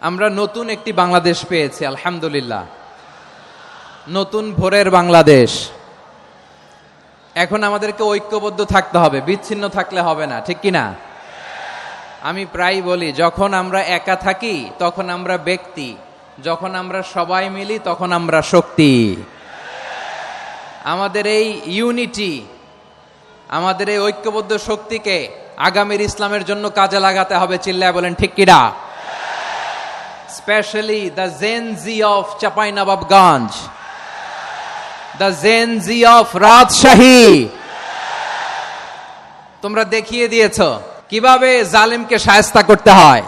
আমরা নতুন একটি বাংলাদেশ পেয়েছি, আলহামদুলিল্লাহ। নতুন ভোরের বাংলাদেশ। এখন আমাদেরকে ঐক্যবদ্ধ থাকতে হবে, বিচ্ছিন্ন থাকলে হবে না, ঠিক কিনা? আমি প্রায় বলি, যখন আমরা একা থাকি তখন আমরা ব্যক্তি, যখন আমরা সবাই মিলি তখন আমরা শক্তি। আমাদের এই ইউনিটি, আমাদের এই ঐক্যবদ্ধ শক্তিকে আগামীর ইসলামের জন্য কাজে লাগাতে হবে। চিল্লায় বলেন ঠিক কিনা? Especially the Gen Z of Chapainababganj, the Gen Z of Rajshahi. তোমরা দেখিয়ে দিয়েছো কিভাবে জালিমকে শায়েস্তা করতে হয়।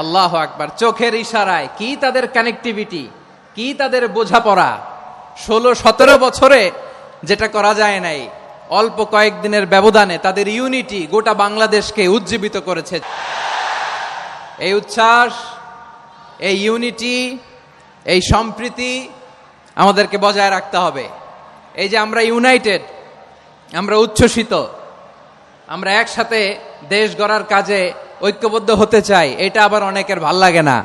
আল্লাহু আকবার। চোখের ইশারায় কি তাদের কানেক্টিভিটি, কি তাদের বোঝাপড়া। 16-17 বছরে যেটা করা যায় নাই, অল্প কয়েকদিনের ব্যবধানে তাদের ইউনিটি গোটা বাংলাদেশকে উজ্জীবিত করেছে। এই উচ্ছ্বাস, এই ইউনিটি, এই সম্প্রীতি আমাদেরকে বজায় রাখতে হবে। এই যে আমরা ইউনাইটেড, আমরা উচ্ছ্বসিত, আমরা একসাথে দেশ গড়ার কাজে ঐক্যবদ্ধ হতে চাই, এটা আবার অনেকের ভাল লাগে না।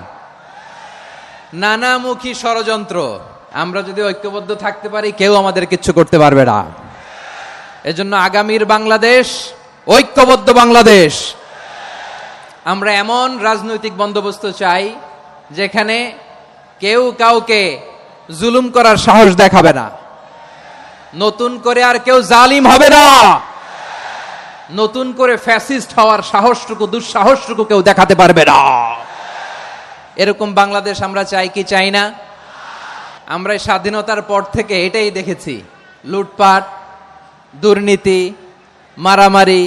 নানামুখী ষড়যন্ত্র। আমরা যদি ঐক্যবদ্ধ থাকতে পারি কেউ আমাদের কিচ্ছু করতে পারবে না। এজন্য আগামীর বাংলাদেশ ঐক্যবদ্ধ বাংলাদেশ। আমরা এমন রাজনৈতিক বন্দোবস্ত চাই যেখানে কেউ কাউকে জুলুম করার সাহস দেখাবে না। নতুন করে আর কেউ জালিম হবে না। নতুন করে ফ্যাসিস্ট হওয়ার সাহসটুকু, দুঃসাহসটুকু কেউ দেখাতে পারবে না। এরকম বাংলাদেশ আমরা চাই কি চাই না? আমরা স্বাধীনতার পর থেকে এটাই দেখেছি। লুটপাট, দুর্নীতি, মারামারি,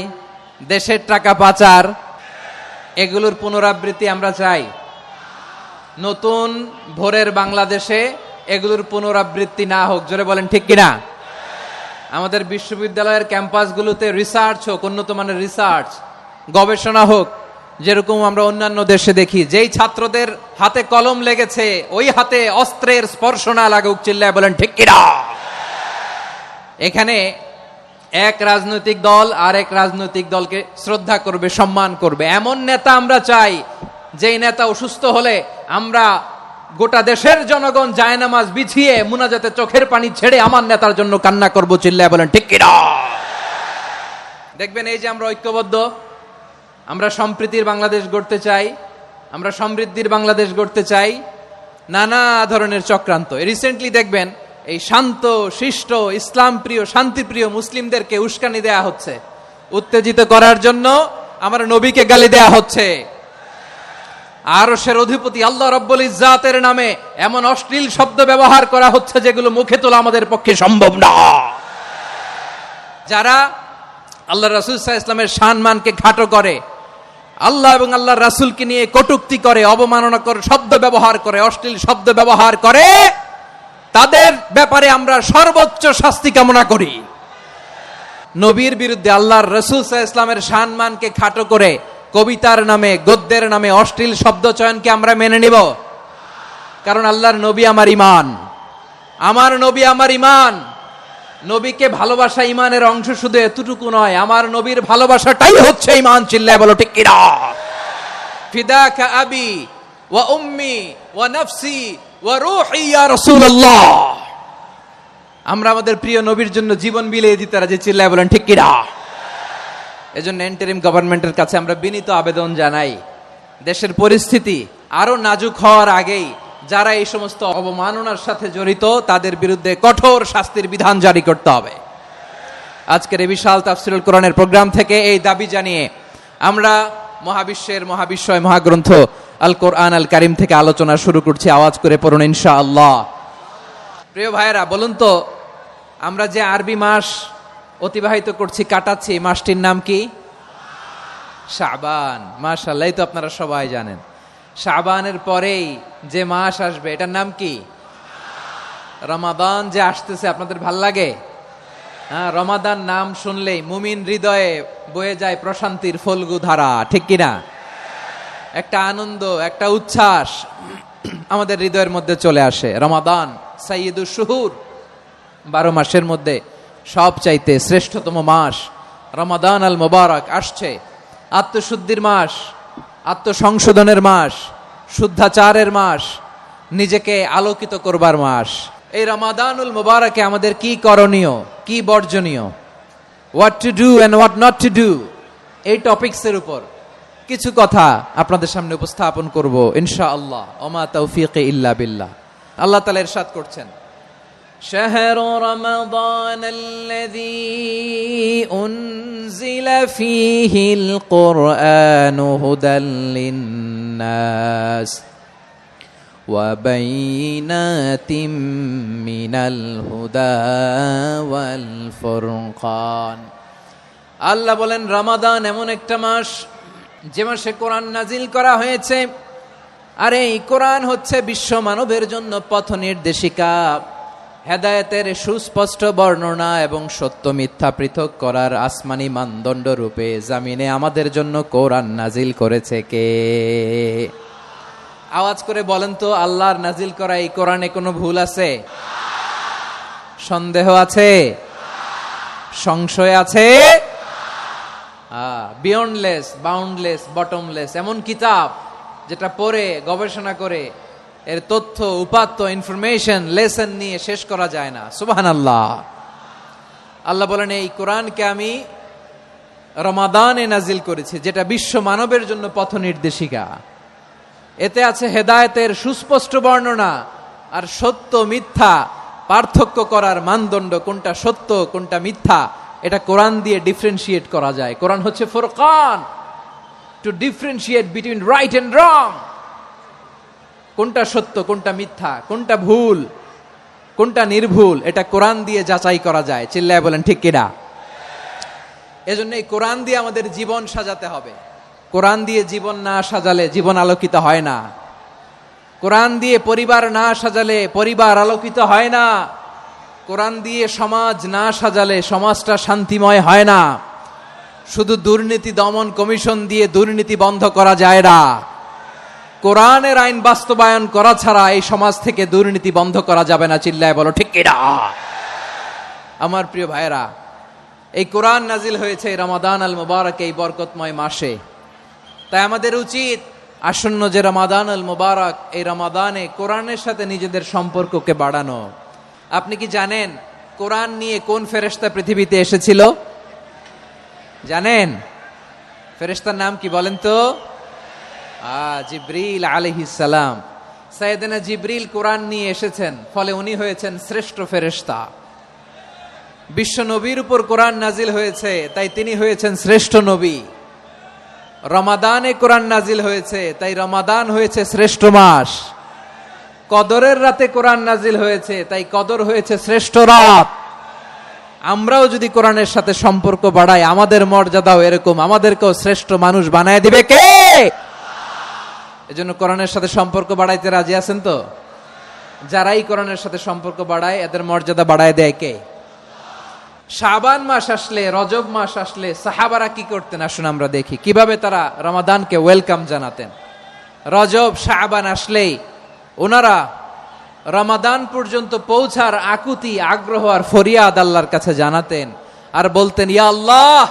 দেশের টাকা পাচার, এগুলোর পুনরাবৃত্তি আমরা চাই। নতুন ভোরের বাংলাদেশে এগুলোর পুনরাবৃত্তি না হোক। জোরে বলেন ঠিক কিনা? আমাদের বিশ্ববিদ্যালয়ের ক্যাম্পাসগুলোতে রিসার্চ হোক, উন্নত মানের রিসার্চ, গবেষণা হোক, যেরকম আমরা অন্যান্য দেশে দেখি। যেই ছাত্রদের হাতে কলম লেগেছে ওই হাতে অস্ত্রের স্পর্শ না লাগুক। চিল্লায় বলেন ঠিক কিনা? এখানে এক রাজনৈতিক দল আর এক রাজনৈতিক দলকে শ্রদ্ধা করবে, সম্মান করবে, এমন নেতা আমরা চাই যেই নেতা অসুস্থ হলে আমরা গোটা দেশের জনগণ জায়নামাজ বিছিয়ে মুনাজাতে চোখের পানি ছেড়ে আমার নেতার জন্য কান্না করব। চিল্লায় বলেন ঠিক কিনা? দেখবেন এই যে আমরা ঐক্যবদ্ধ, আমরা সম্প্রীতির বাংলাদেশ গড়তে চাই, আমরা সমৃদ্ধির বাংলাদেশ গড়তে চাই। নানা ধরনের চক্রান্ত। রিসেন্টলি দেখবেন এই শান্ত শিষ্ট ইসলাম প্রিয় শান্তিপ্রিয় মুসলিমদেরকে উস্কানি দেয়া হচ্ছে, উত্তেজিত করার জন্য আমার নবীকে গালি দেয়া হচ্ছে। আরশের অধিপতি আল্লাহ রাব্বুল ইজ্জাতের নামে এমন অশ্লীল শব্দ ব্যবহার করা হচ্ছে যেগুলো মুখে তোলা আমাদের পক্ষে সম্ভব না। যারা আল্লাহ রাসূল সাল্লাল্লাহু আলাইহি ওয়াসাল্লামের সম্মানকে খাটো করে, আল্লাহ এবং আল্লাহর রাসূলকে নিয়ে কটূক্তি করে, অবমাননাকর শব্দ ব্যবহার করে, অশ্লীল শব্দ ব্যবহার করে, তাদের ব্যাপারে আমরা সর্বোচ্চ শাস্তি কামনা করি। নবীর বিরুদ্ধে আল্লাহর রাসূল সাল্লাল্লাহু আলাইহি ওয়াসাল্লামের সম্মানকে খাটো করে কবিতার নামে, গদ্যের নামে অশ্লীল শব্দ চয়নকে আমরা মেনে নিব? কারণ আল্লাহর নবী আমার ঈমান, আমার নবী আমার ঈমান। নবীকে ভালোবাসা ঈমানের অংশ শুধু এতটুকু নয়, আমার নবীর ভালোবাসাটাই হচ্ছে ঈমান। চিল্লায় বলো ঠিক কিনা? ফিদাকা আবি ওয়া উম্মি ওয়া নাফসি ওয়া রূহি ইয়া রাসূলুল্লাহ। আমরা আমাদের প্রিয় নবীর জন্য জীবন বিলিয়ে দিতে রাজি। চিল্লায় বলেন ঠিক কিনা? এজন্য ইন্টারিম গভর্নমেন্টের কাছে আমরা বিনীত আবেদন জানাই, দেশের পরিস্থিতি আরো নাজুক হওয়ার আগেই যারা এই সমস্ত অবমাননার সাথে জড়িত তাদের বিরুদ্ধে কঠোর শাস্তির বিধান জারি করতে হবে। আজকের এই বিশাল তাফসীরুল কোরআনের প্রোগ্রাম থেকে এই দাবি জানিয়ে আমরা মহাবিশ্বের মহাবিশ্বয় মহাগ্রন্থ আল কোরআন আল কারীম থেকে আলোচনা শুরু করছি। আওয়াজ করে পড়ুন ইনশাআল্লাহ। প্রিয় ভাইয়েরা, বলুন তো, আমরা যে আরবি মাস অতিবাহিত করছি, কাটাচ্ছি, মাসটির নাম কি? শাবান। মাশাআল্লাহ, এই তো আপনারা সবাই জানেন। শাবানের পরেই যে মাস আসবে এটার নাম কি? রমাদান। যে আসতেছে আপনাদের ভাল লাগে? হ্যাঁ, রমাদান নাম শুনলেই মুমিন হৃদয়ে বয়ে যায় প্রশান্তির ফল্গু ধারা, ঠিক কিনা? একটা আনন্দ, একটা উচ্ছ্বাস আমাদের হৃদয়ের মধ্যে চলে আসে। রমাদান সাইয়্যিদুশ শুহুর, 12 মাসের মধ্যে সব চাইতে শ্রেষ্ঠতম মাস রমাদান আল মুবারক আসছে। আত্মশুদ্ধির মাস, আত্মসংশোধনের মাস, শুদ্ধাচারের মাস, নিজেকে আলোকিত করবার মাস। এই রমাদানুল মুবারকে আমাদের কি করণীয়, কি বর্জনীয়, what to do and what not to do, এই টপিকসের উপর কিছু কথা আপনাদের সামনে উপস্থাপন করব ইনশাআল্লাহ। ওমা তাওফীকি ইল্লা বিল্লাহ। আল্লাহ তাআলা ইরশাদ করছেন, শাহরু রমাদান আল্লাযী উনজিলা ফীহিল কুরআনু হুদাল লিন-নাস ওয়া বাইনাতিম মিনাল হুদা ওয়াল ফুরকান। আল্লাহ বলেন, রমাদান এমন একটা মাস যে মাসে কোরআন নাজিল করা হয়েছে। আর এই কোরআন হচ্ছে বিশ্ব মানবের জন্য পথ নির্দেশিকা, হেদায়েতের সুস্পষ্ট বর্ণনা এবং সত্য মিথ্যা পৃথক করার আসমানি মানদণ্ড রূপে জামিনে আমাদের জন্য কোরআন নাজিল করেছে কে? আওয়াজ করে বলেন তো, আল্লাহর নাজিল করা এই কোরআনে কোনো ভুল আছে? সন্দেহ আছে? সংশয় আছে? বিয়ন্ডলেস, বাউন্ডলেস, বটমলেস এমন কিতাব যেটা পড়ে গবেষণা করে এর তথ্য, উপাত্ত, ইনফরমেশন, লেসন নিয়ে শেষ করা যায় না। সুবহানাল্লাহ। আল্লাহ বলেন, এই কোরআনকে আমি রমাদানে নাজিল করেছি, যেটা বিশ্ব মানবের জন্য পথ নির্দেশিকা। এতে আছে হেদায়েতের সুস্পষ্ট বর্ণনা আর সত্য মিথ্যা পার্থক্য করার মানদণ্ড, কোনটা সত্য কোনটা মিথ্যা এটা কোরআন দিয়ে ডিফারেন্সিয়েট করা যায়। কোরআন হচ্ছে Furqan, to differentiate between right and wrong. কোনটা সত্য কোনটা মিথ্যা, কোনটা ভুল কোনটা নির্ভুল, এটা কোরআন দিয়ে যাচাই করা যায়। চিল্লায় বলেন ঠিক কিনা? এজন্য এই কোরআন দিয়ে আমাদের জীবন সাজাতে হবে। কোরআন দিয়ে জীবন না সাজালে জীবন আলোকিত হয় না। কোরআন দিয়ে পরিবার না সাজালে পরিবার আলোকিত হয় না। কোরআন দিয়ে সমাজ না সাজালে সমাজটা শান্তিময় হয় না। শুধু দুর্নীতি দমন কমিশন দিয়ে দুর্নীতি বন্ধ করা যায় না। কোরআনের আইন বাস্তবায়ন করা ছাড়া এই সমাজ থেকে দুর্নীতি বন্ধ করা যাবে না। চিল্লায় বলো ঠিক কিনা? আমার প্রিয় ভাইরা, এই কোরআন নাজিল হয়েছে রমাদান আল মুবারক, এই বরকতময় মাসে। তাই আমাদের উচিত আসন্ন যে রমাদান আল মুবারক, এই রমাদানে কোরআনের সাথে নিজেদের সম্পর্ককে বাড়ানো। আপনি কি জানেন কোরআন নিয়ে কোন ফেরেশতা পৃথিবীতে এসেছিল? জানেন? ফেরেশতার নাম কি বলেন তো? জিবরিল আলাইহিস সালাম। সাইয়েদনা জিবরিল কোরআন নিয়ে এসেছেন, ফলে উনি হয়েছেন শ্রেষ্ঠ ফেরেশতা। বিশ্ব নবীর উপর কোরআন নাজিল হয়েছে, তাই তিনি হয়েছেন শ্রেষ্ঠ নবী। রমাদানে কোরআন নাজিল হয়েছে, তাই রমাদান হয়েছে শ্রেষ্ঠ মাস। কদরের রাতে কোরআন নাজিল হয়েছে, তাই কদর হয়েছে শ্রেষ্ঠ রাত। আমরাও যদি কোরআনের সাথে সম্পর্ক বাড়াই, আমাদের মর্যাদাও এরকম, আমাদেরকেও শ্রেষ্ঠ মানুষ বানায় দিবে কে? এজন্য কোরআনের সাথে সম্পর্ক বাড়াইতে রাজি আছেন তো? যারাই কোরআনের সাথে সম্পর্ক বাড়ায় এদের মর্যাদা বাড়ায় দেয় কে? শাবান মাস আসলে, রজব মাস আসলে সাহাবারা কি করতেন আসুন আমরা দেখি কিভাবে তারা রমাদানকে ওয়েলকাম জানাতেন। রজব শাবান আসলেই ওনারা রমাদান পর্যন্ত পৌঁছার আকুতি, আগ্রহ আর ফরিয়াদ আল্লাহর কাছে জানাতেন আর বলতেন, ইয়া আল্লাহ,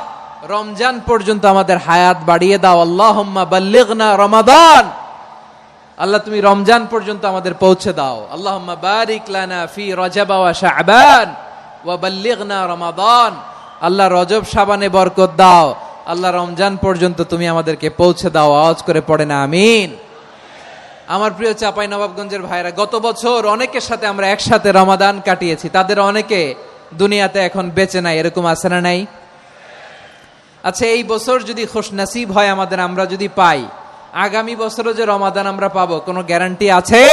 রমজান পর্যন্ত আমাদের হায়াত বাড়িয়ে দাও। আল্লাহুম্মা বাল্লিগনা রমাদান, আল্লাহ তুমি রমজান পর্যন্ত আমাদের পৌঁছে দাও। আল্লাহুম্মা বারিক লানা ফি রজব ওয়া শাবান ওয়া বাল্লিগনা রমাদান, আল্লাহ রজব শাবানে বরকত দাও, আল্লাহ রমজান পর্যন্ত তুমি আমাদেরকে পৌঁছে দাও। আওয়াজ করে পড়ে না আমিন। আমার প্রিয় চাঁপাইনবাবগঞ্জের ভাইরা, গত বছর অনেকের সাথে আমরা একসাথে রমাদান কাটিয়েছি, তাদের অনেকে দুনিয়াতে এখন বেঁচে নাই, এরকম আছে না নাই? আচ্ছা, এই বছর যদি খুশনসিব হয় আমাদের, আমরা যদি পাই, আগামী বছরও যে রমাদান আমরা পাবো কোনো গ্যারান্টি আছে?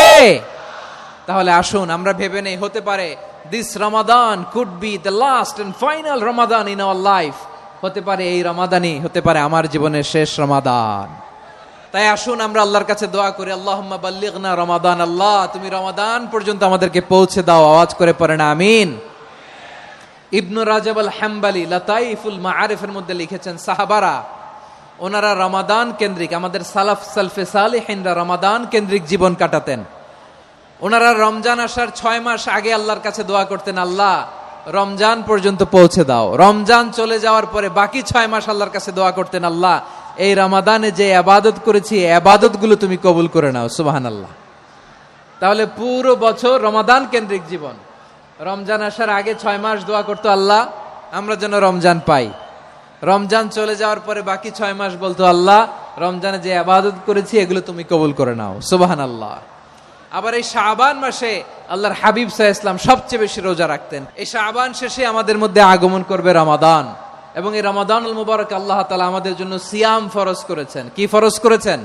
তাহলে আসুন আমরা ভেবে নেই, হতে পারে this Ramadan could be the last and final Ramadan in our life. হতে পারে এই রমাদানই হতে পারে আমার জীবনের শেষ রমাদান। তাই আসুন আমরা আল্লাহর কাছে দোয়া করি, আল্লাহুম্মা বাল্লিগনা রমাদান, আল্লাহ তুমি রমাদান পর্যন্ত আমাদেরকে পৌঁছে দাও। আওয়াজ করে পড়েন আমিন। ইবনু রাজব আল হাম্বলি লাতাইফুল মাআরিফের মধ্যে লিখেছেন, সাহাবারা ওনারা রমাদান কেন্দ্রিক, আমাদের সালাফ সালফে সালেহিনরা রমাদান কেন্দ্রিক জীবন কাটাতেন। ওনারা রমজান আসার 6 মাস আগে আল্লাহর কাছে দোয়া করতেন, আল্লাহ রমজান পর্যন্ত পৌঁছে দাও। রমজান চলে যাওয়ার পরে বাকি 6 মাস আল্লাহর কাছে দোয়া করতেন, আল্লাহ এই রমাদানে যে ইবাদত করেছি ইবাদত গুলো তুমি কবুল করে নাও। সুবহানাল্লাহ। তাহলে পুরো বছর রমাদান কেন্দ্রিক জীবন। রমজান আসার আগে 6 মাস দোয়া করতো আল্লাহ আমরা যেন রমজান পাই। রমজান চলে যাওয়ার পরে বাকি 6 মাস বলতো আল্লাহ রমজানে যে ইবাদত করেছি এগুলো তুমি কবুল করে নাও। সুবহানাল্লাহ। আবার এই শাবান মাসে আল্লাহর হাবিব সাল্লাল্লাহু আলাইহি ওয়াসাল্লাম সবচেয়ে বেশি রোজা রাখতেন। এই শাবান শেষে আমাদের মধ্যে আগমন করবে রমাদান, এবং এই রমাদানুল মুবারক আল্লাহ তাআলা আমাদের জন্য সিয়াম ফরজ করেছেন। কি ফরজ করেছেন?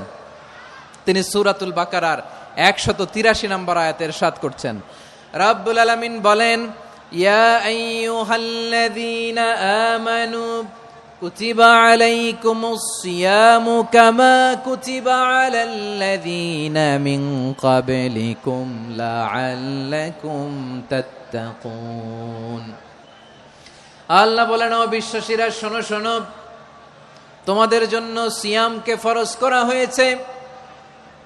তিনি সূরাতুল বাকারার 183 নম্বর আয়াতে ইরশাদ করছেন, রব্বুল আলামিন বলেন, ইয়া আইয়ুহাল্লাযীনা আমানু কুতিবা আলাইকুমুস সিয়ামু কামা কুতিবা আলাল্লাযীনা মিন ক্বাবলিকুম লাআল্লাকুম তাত্তাকুন। আল্লাহ বলেন, ও বিশ্বাসীরা শোনো শোনো, তোমাদের জন্য সিয়ামকে ফরজ করা হয়েছে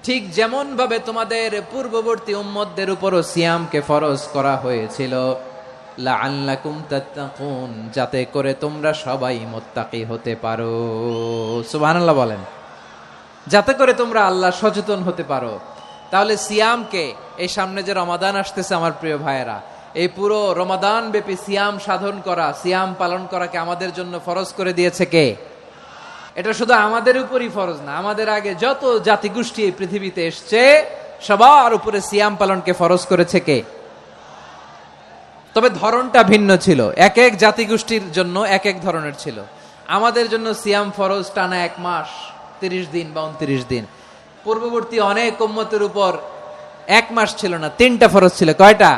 ঠিক যেমন ভাবে তোমাদের পূর্ববর্তী উম্মতদের উপরও সিয়ামকে ফরজ করা হয়েছিল, লাআল্লাকুম তাত্তাকুন, যাতে করে তোমরা সবাই মুত্তাকি হতে পারো। সুবহানাল্লাহ বলেন, যাতে করে তোমরা আল্লাহ সচেতন হতে পারো। তাহলে সিয়ামকে, এই সামনে যে রমাদান আসতেছে আমার প্রিয় ভাইয়েরা, এই পুরো রমাদান ব্যাপী সিয়াম সাধন করা, সিয়াম পালন করাকে আমাদের জন্য ফরজ করে দিয়েছে কে? এটা শুধু আমাদের উপরই ফরজ না, আমাদের আগে যত জাতিগোষ্ঠী এই পৃথিবীতে এসছে সবার উপরে সিয়াম পালনকে ফরজ করেছে কে? তবে ধরনটা ভিন্ন ছিল, এক এক জাতিগোষ্ঠীর জন্য এক এক ধরনের ছিল। আমাদের জন্য সিয়াম ফরজ টানা 1 মাস 30 দিন বা 29 দিন। পূর্ববর্তী অনেক উম্মতের উপর 1 মাস ছিল না, 3টা ফরজ ছিল। কয়টা?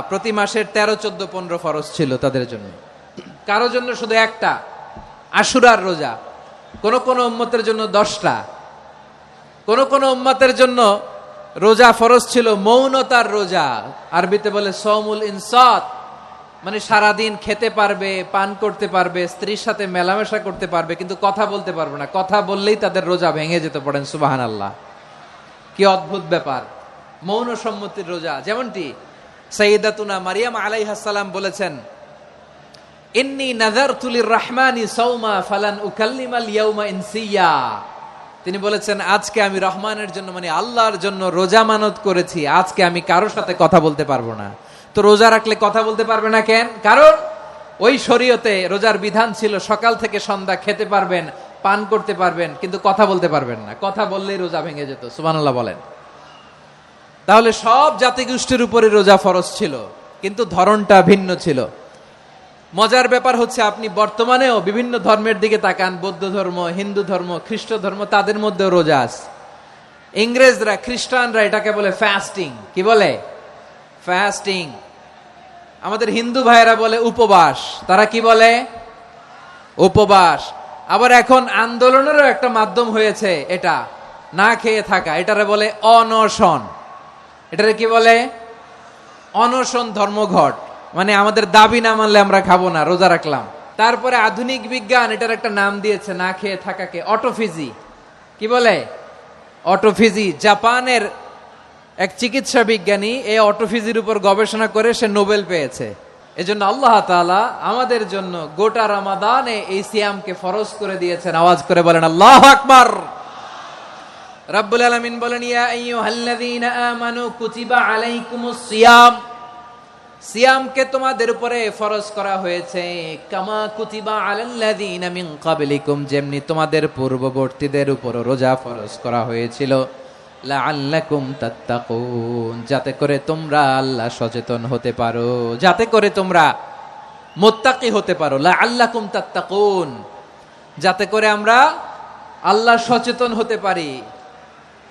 প্রতি মাসের 13, 14, 15 ফরজ ছিল তাদের জন্য। কারো জন্য শুধু একটা, আশুরার রোজা। কোন কোন উম্মতের জন্য 10টা। কোন কোন উম্মতের জন্য রোজা ফরজ ছিল মৌনতার রোজা, আরবিতে বলে সওমুল ইনসাত, মানে সারাদিন খেতে পারবে, পান করতে পারবে, স্ত্রীর সাথে মেলামেশা করতে পারবে, কিন্তু কথা বলতে পারবে না। কথা বললেই তাদের রোজা ভেঙে যেতে। পড়েন সুবহানাল্লাহ। কি অদ্ভুত ব্যাপার, মৌন সম্মতির রোজা। যেমনটি সাইয়্যিদাতুনা মারিয়াম আলাইহাস সালাম বলেছেন, ইন্নী নাযারতু লির-রাহমানি সাওমা ফালান উকাল্লিমাল ইয়াওমা ইনসিয়া। তিনি বলেছেন, আজকে আমি রহমানের জন্য, মানে আল্লাহর জন্য রোজা মানত করেছি, আজকে আমি কারোর সাথে কথা বলতে পারবো না। তো রোজা রাখলে কথা বলতে পারবে না কেন? কারণ ওই শরীয়তে রোজার বিধান ছিল সকাল থেকে সন্ধ্যা খেতে পারবেন, পান করতে পারবেন, কিন্তু কথা বলতে পারবেন না। কথা বললেই রোজা ভেঙে যেত। সুবহানাল্লাহ বলেন। তাহলে সব জাতিগোষ্ঠীর উপরে রোজা ফরজ ছিল, কিন্তু ধরনটা ভিন্ন ছিল। মজার ব্যাপার হচ্ছে, আপনি বর্তমানেও বিভিন্ন ধর্মের দিকে তাকান, বৌদ্ধ ধর্ম, হিন্দু ধর্ম, খ্রিস্ট ধর্ম, তাদের মধ্যেও রোজা আছে। ইংরেজরা, খ্রিস্টানরা এটাকে বলে ফাস্টিং। কি বলে? ফাস্টিং। আমাদের হিন্দু ভাইয়েরা বলে উপবাস। তারা কি বলে? উপবাস। আবার এখন আন্দোলনেরও একটা মাধ্যম হয়েছে এটা, না খেয়ে থাকা। এটারে বলে অনশন। এটারে কি বলে? অনশন ধর্মঘট। মানে আমাদের দাবি না মানলে আমরা খাবো না, রোজা রাখলাম। তারপরে আধুনিক বিজ্ঞান এটার একটা নাম দিয়েছে না খেয়ে থাকাকে, অটোফিজি। কি বলে? অটোফিজি। জাপানের এক চিকিৎসা বিজ্ঞানী এই অটোফিজির উপর গবেষণা করে সে নোবেল পেয়েছে। এজন্য আল্লাহ তাআলা আমাদের জন্য গোটা রমাদানে এই সিয়ামকে ফরজ করে দিয়েছেন। আওয়াজ করে বলেন আল্লাহু আকবার। রব্বুল আলামিন বলেন, ইয়া আইয়ুহাল্লাযীনা আমানু কুতিবা আলাইকুমুস সিয়াম, সিয়ামকে তোমাদের উপরে ফরজ করা হয়েছে কামা কুতিবা আলাল্লাযীনা মিন ক্বাবলিকুম, যেমনি তোমাদের পূর্ববর্তীদের উপর রোজা ফরজ করা হয়েছিল, লাআল্লাকুম তাত্তাকুন, যাতে করে তোমরা আল্লাহ সচেতন হতে পারো, যাতে করে তোমরা মুত্তাকি হতে পারো। লাআল্লাকুম তাত্তাকুন, যাতে করে আমরা আল্লাহ সচেতন হতে পারি,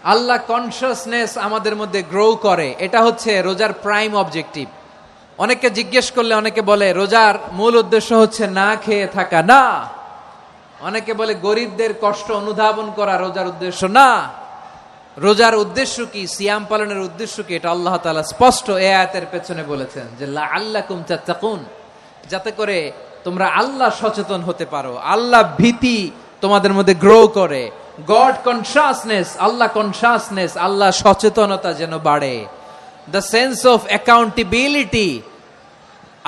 আল্লাহ কনসিয়াসনেস আমাদের মধ্যে গ্রো করে। এটা হচ্ছে রোজার প্রাইম অবজেক্টিভ। অনেকে জিজ্ঞেস করলে অনেকে বলে রোজার মূল উদ্দেশ্য হচ্ছে না খেয়ে থাকা। না। অনেকে বলে গরিবদের কষ্ট অনুধাবন করা রোজার উদ্দেশ্য। না। রোজার উদ্দেশ্য কি, সিয়াম পালনের উদ্দেশ্য কি, এটা আল্লাহ তাআলা স্পষ্ট এই আয়াতের পেছনে বলেছেন যে লাআল্লাকুম তাত্তাকুন, যাতে করে তোমরা আল্লাহ সচেতন হতে পারো, আল্লাহ ভীতি তোমাদের মধ্যে গ্রো করে, গড কনসিয়াসনেস, আল্লাহ কনসিয়াসনেস, আল্লাহ সচেতনতা যেন বাড়ে, দ্য সেন্স অফ অ্যাকাউন্টেবিলিটি।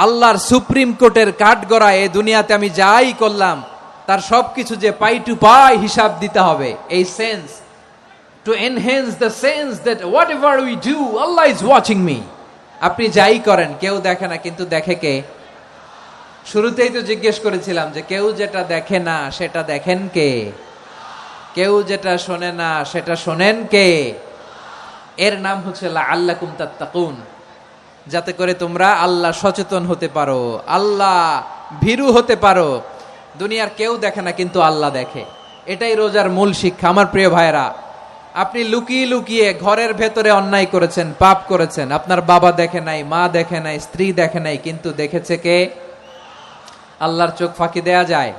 আল্লাহর সুপ্রিম কোর্টের কাঠগড়ায় এই দুনিয়াতে আমি যাই করলাম তার সবকিছু যে পাই টু পাই হিসাব দিতে হবে। এই sense, to enhance the sense that what ever we do Allah is watching me. আপনি যাই করেন কেউ দেখে না, কিন্তু দেখে কে? শুরুতেই তো জিজ্ঞেস করেছিলাম যে কেউ যেটা দেখে না সেটা দেখেন কে? কেউ যেটা শোনে না সেটা শোনেন কে? এর নাম হচ্ছে লাআল্লাকুম তাত্তাকুন, যাতে করে তোমরা আল্লাহ সচেতন হতে পারো, আল্লাহ ভীরু হতে পারো। দুনিয়ার কেউ দেখে না, কিন্তু আল্লাহ দেখে। এটাই রোজার মূল শিক্ষা। আমার প্রিয় ভাইরা, আপনি লুকিয়ে লুকিয়ে ঘরের ভেতরে অন্যায় করেছেন, পাপ করেছেন, আপনার বাবা দেখে নাই, মা দেখে নাই, স্ত্রী দেখে নাই, কিন্তু দেখেছে কে? আল্লাহর চোখ ফাঁকি দেয়া যায়?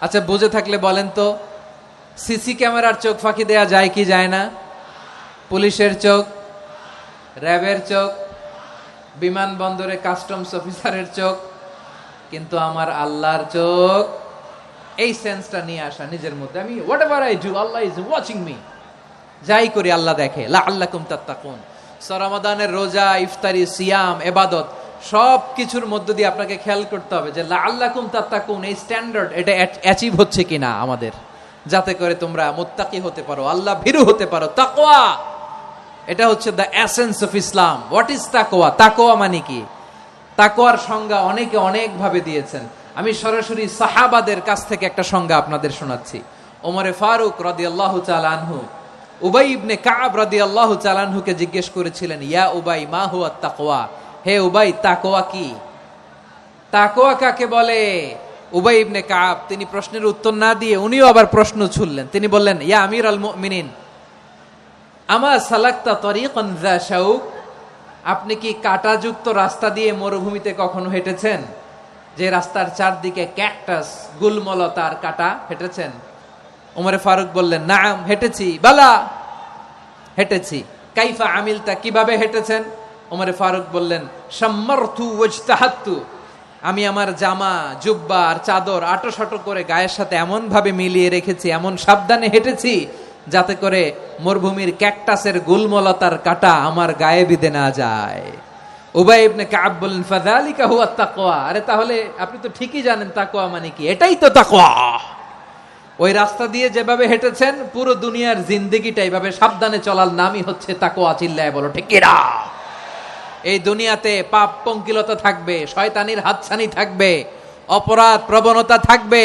আচ্ছা, বুঝে থাকলে বলেন তো, সিসি ক্যামেরার চোখ ফাঁকি দেয়া যায় কি যায় না? পুলিশের চোখ, র্যাবের চোখ, বিমানবন্দরে কাস্টমস অফিসারের চোখ, কিন্তু আমার আল্লাহর চোখ। এই সেন্সটা নিয়ে আসা নিজের মধ্যে, আমি what ever I do Allah is watching me, যাই করি আল্লাহ দেখে। লাআল্লাকুম তাত্তাকুন। রমাদানের রোজা, ইফতারি, সিয়াম, ইবাদত সব কিছুর মধ্য দিয়ে আপনাকে খেয়াল করতে হবে যে লাআল্লাকুম তাত্তাকুন এই স্ট্যান্ডার্ড এটা অ্যাচিভ হচ্ছে কিনা আমাদের, যাতে করে তোমরা মুত্তাকি হতে পারো, আল্লাহ ভীরু হতে পারো। তাকওয়া, এটা হচ্ছে the essence of Islam. What is তাকওয়া? তাকওয়া মানে কি? তাকওয়ার সংজ্ঞা অনেকে অনেক ভাবে দিয়েছেন। আমি সরাসরি সাহাবাদের কাছ থেকে একটা সংজ্ঞা আপনাদের শোনাচ্ছি। ওমরে ফারুক রাদিয়াল্লাহু তাআলা আনহু উবাই ইবনে কাব রাদিয়াল্লাহু তাআলা আনহুকে জিজ্ঞেস করেছিলেন, ইয়া উবাই মা হুয়া তাকওয়া? হে উবাই, তাকওয়া কি? তাকওয়া কাকে বলে? উবাই ইবনে কাব তিনি প্রশ্নের উত্তর না দিয়ে উনিও আবার প্রশ্ন ছুড়লেন। তিনি বললেন, ইয়া আমিরাল মুমিনিন, আমা সালাকতা তরিকান যা শাউক? আপনি কি কাঁটাযুক্ত রাস্তা দিয়ে মরুভূমিতে কখনো হেঁটেছেন? যে রাস্তার চারদিকে ক্যাকটাস, গুলমলতার কাঁটা, হেঁটেছেন? ওমরে ফারুক বললেন, নাম, হেঁটেছি। বালা, হেঁটেছি। কাইফা আমিলতা, কিভাবে হেঁটেছেন? ওমরে ফারুক বললেন, শাম্মারতু ওয়াজতাহাতু, আমি আমার জামা, জুব্বা আর চাদর আটোসাটো করে গায়ের সাথে এমন ভাবে মিলিয়ে রেখেছি, এমন সাবধানে হেঁটেছি যাতে করে মরুভূমির ক্যাকটাসের গুলমলতার কাঁটা আমার গায়ে বিঁধে না যায়। উবাই ইবনে কাব বললেন, ফাযালিকা হুয়া তাকওয়া। আরে তাহলে আপনি তো ঠিকই জানেন তাকওয়া মানে কি, এটাই তো তাকওয়া। ওই রাস্তা দিয়ে যেভাবে হেঁটেছেন, পুরো দুনিয়ার জিন্দেগিটা এইভাবে সাবধানে চলার নামই হচ্ছে তাকওয়া। চিল্লায় বলো ঠিক কিনা? এই দুনিয়াতে পাপ পঙ্কিলতা থাকবে, শয়তানির হাতছানি থাকবে, অপরাধ প্রবণতা থাকবে,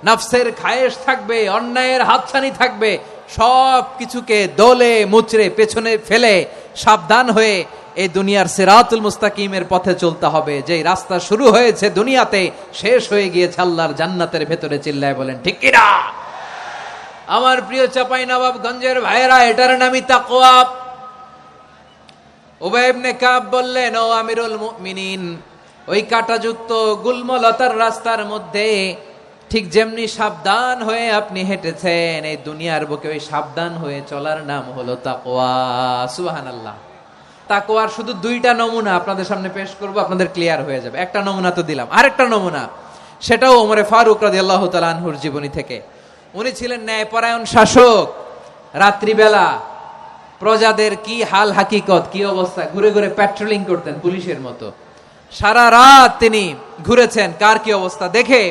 নফসের খায়েশ থাকবে, অন্যায়ের হাতছানি থাকবে। সব কিছুকে দোলে মুচড়ে পেছনে ফেলে সাবধান হয়ে এই দুনিয়ার সিরাতুল মুস্তাকিমের পথে চলতে হবে। যে রাস্তা শুরু হয়েছে দুনিয়াতে, শেষ হয়ে গিয়েছে আল্লাহর জান্নাতের ভেতরে। চিল্লায় বলেন ঠিক কিনা? আমার প্রিয় চাঁপাইনবাবগঞ্জের ভাইয়েরা, এটার নামই তাকওয়া। উবাই ইবনে কাব বললেন, ও আমিরুল মুমিনিন, ওই কাঁটাযুক্ত গুলমলতার রাস্তার মধ্যে ঠিক যেমনি সাবধান হয়ে আপনি হেঁটেছেন, এই দুনিয়ার বুকে ওই সাবধান হয়ে চলার নাম হলো তাকওয়া। সুবহানাল্লাহ। তাকওয়ার শুধু দুইটা নমুনা আপনাদের সামনে পেশ করব, আপনাদের ক্লিয়ার হয়ে যাবে। একটা নমুনা তো দিলাম, আরেকটা নমুনা, সেটাও ওমরে ফারুক রাদিয়াল্লাহু তাআলা আনহুর জীবনী থেকে। উনি ছিলেন ন্যায়পরায়ণ শাসক। রাত্রিবেলা প্রজাদের কি হাল হাকিকত, কি অবস্থা, ঘুরে ঘুরে প্যাট্রোলিং করতেন পুলিশের মতো। সারা রাত তিনি ঘুরেছেন কার কি অবস্থা দেখে।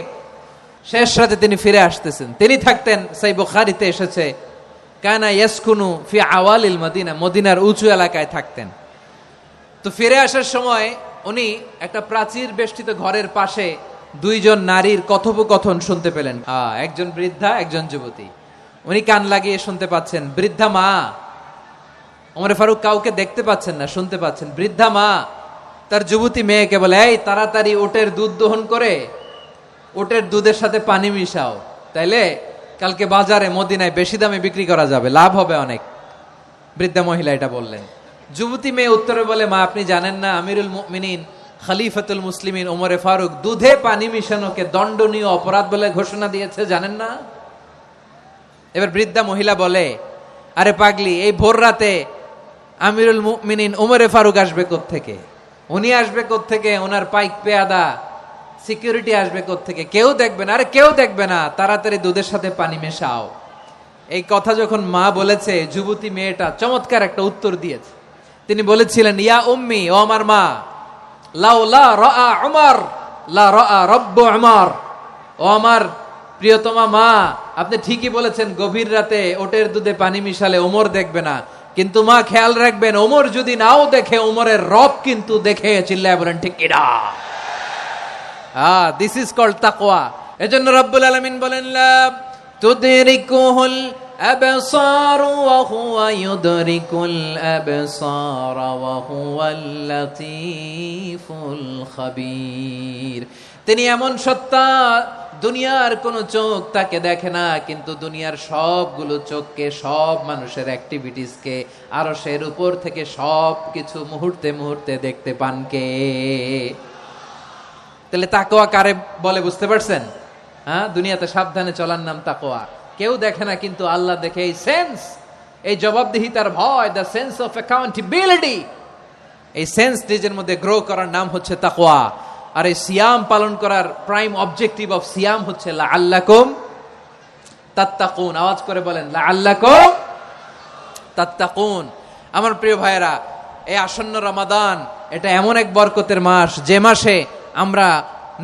শেষ রাতে তিনি ফিরে আসতেছেন। তিনি থাকতেন, সহিহ বুখারীতে এসেছে, কানা ইয়াসকুনু ফি আওয়ালিল মদিনা, মদিনার উঁচু এলাকায় থাকতেন। তো ফিরে আসার সময় উনি একটা প্রাচীর বেষ্টিত ঘরের পাশে দুইজন নারীর কথোপকথন শুনতে পেলেন। একজন বৃদ্ধা, একজন যুবতী। উনি কান লাগিয়ে শুনতে পাচ্ছেন। বৃদ্ধা মা, ওমর ফারুক কাউকে দেখতে পাচ্ছেন না, শুনতে পাচ্ছেন। বৃদ্ধা মা তার যুবতী মেয়েকে বলে, এই তাড়াতাড়ি উটের দুধ দহন করে উটের দুধের সাথে পানি মিশাও, তাইলে কালকে বাজারে মদিনায় বেশি দামে বিক্রি করা যাবে, লাভ হবে অনেক। বৃদ্ধা মহিলা এটা বললেন। যুবতী মেয়ে উত্তরে বলে, মা আপনি জানেন না আমিরুল মুমিনিন খলিফাতুল মুসলিমিন ওমরে ফারুক দুধে পানি মিশানোকে দণ্ডনীয় অপরাধ বলে ঘোষণা দিয়েছে, জানেন না? এবার বৃদ্ধা মহিলা বলে, আরে পাগলি, এই ভোর রাতে আমিরুল মুমিনিন ওমরে ফারুক আসবে কোত্থেকে? উনি আসবে কোত্থেকে? ওনার পাইক পেয়াদা সিকিউরিটি আসবে কোত্থেকে? কেউ দেখবে না। আরে কেউ দেখবে না, তাড়াতাড়ি দুধের সাথে পানি মেশাও। এই কথা যখন মা বলেছে, যুবতী মেয়েটা চমৎকার একটা উত্তর দিয়েছে। তিনি বলেছিলেন, ইয়া উম্মি, ও আমার মা, লাউলা রাআ উমর লা রাআ রব্বু উমর। ও আমার প্রিয়তমা মা, আপনি ঠিকই বলেছেন, গভীর রাতে ওটের দুধে পানি মিশালে ওমর দেখবে না, কিন্তু মা খেয়াল রাখবেন, ওমর যদি নাও দেখে, ওমরের রব কিন্তু দেখে। চিল্লায় বলেন ঠিক কিনা? দিস ইজ কল্ড তাকওয়া। এজন্য রব্বুল আলামিন বলেন, লা তুদরিকুহুল আবসার ওয়া হুয়া ইউদরিকুল আবসার ওয়া হুয়াল লাতীফুল খাবীর। তিনি এমন সত্তা, দুনিয়ার কোন চোখ তাকে দেখে না, কিন্তু দুনিয়ার সবগুলো চোখকে, সব মানুষের অ্যাক্টিভিটিসকে, আরশের উপর থেকে সব কিছু মুহূর্তে মুহূর্তে দেখতে পান কে? তাহলে তাকওয়া কারে বলে বুঝতে পারছেন? দুনিয়াতে সাবধানে চলার নাম তাকওয়া। কেউ দেখে না, কিন্তু আল্লাহ দেখে। এই সেন্স, এই জবাবদিহিতার ভয়, দ্য সেন্স অফ অ্যাকাউন্টেবিলিটি, এই সেন্স নিজের মধ্যে গ্রো করার নাম হচ্ছে তাকওয়া। আর এই সিয়াম পালন করার প্রাইম অবজেক্টিভ অফ সিয়াম হচ্ছে লাআল্লাকুম তাত্তাকুন। আওয়াজ করে বলেন, লাআল্লাকুম তাত্তাকুন। আমার প্রিয় ভাইয়েরা, এই আসন্ন রমাদান, এটা এমন এক বরকতের মাস, যে মাসে আমরা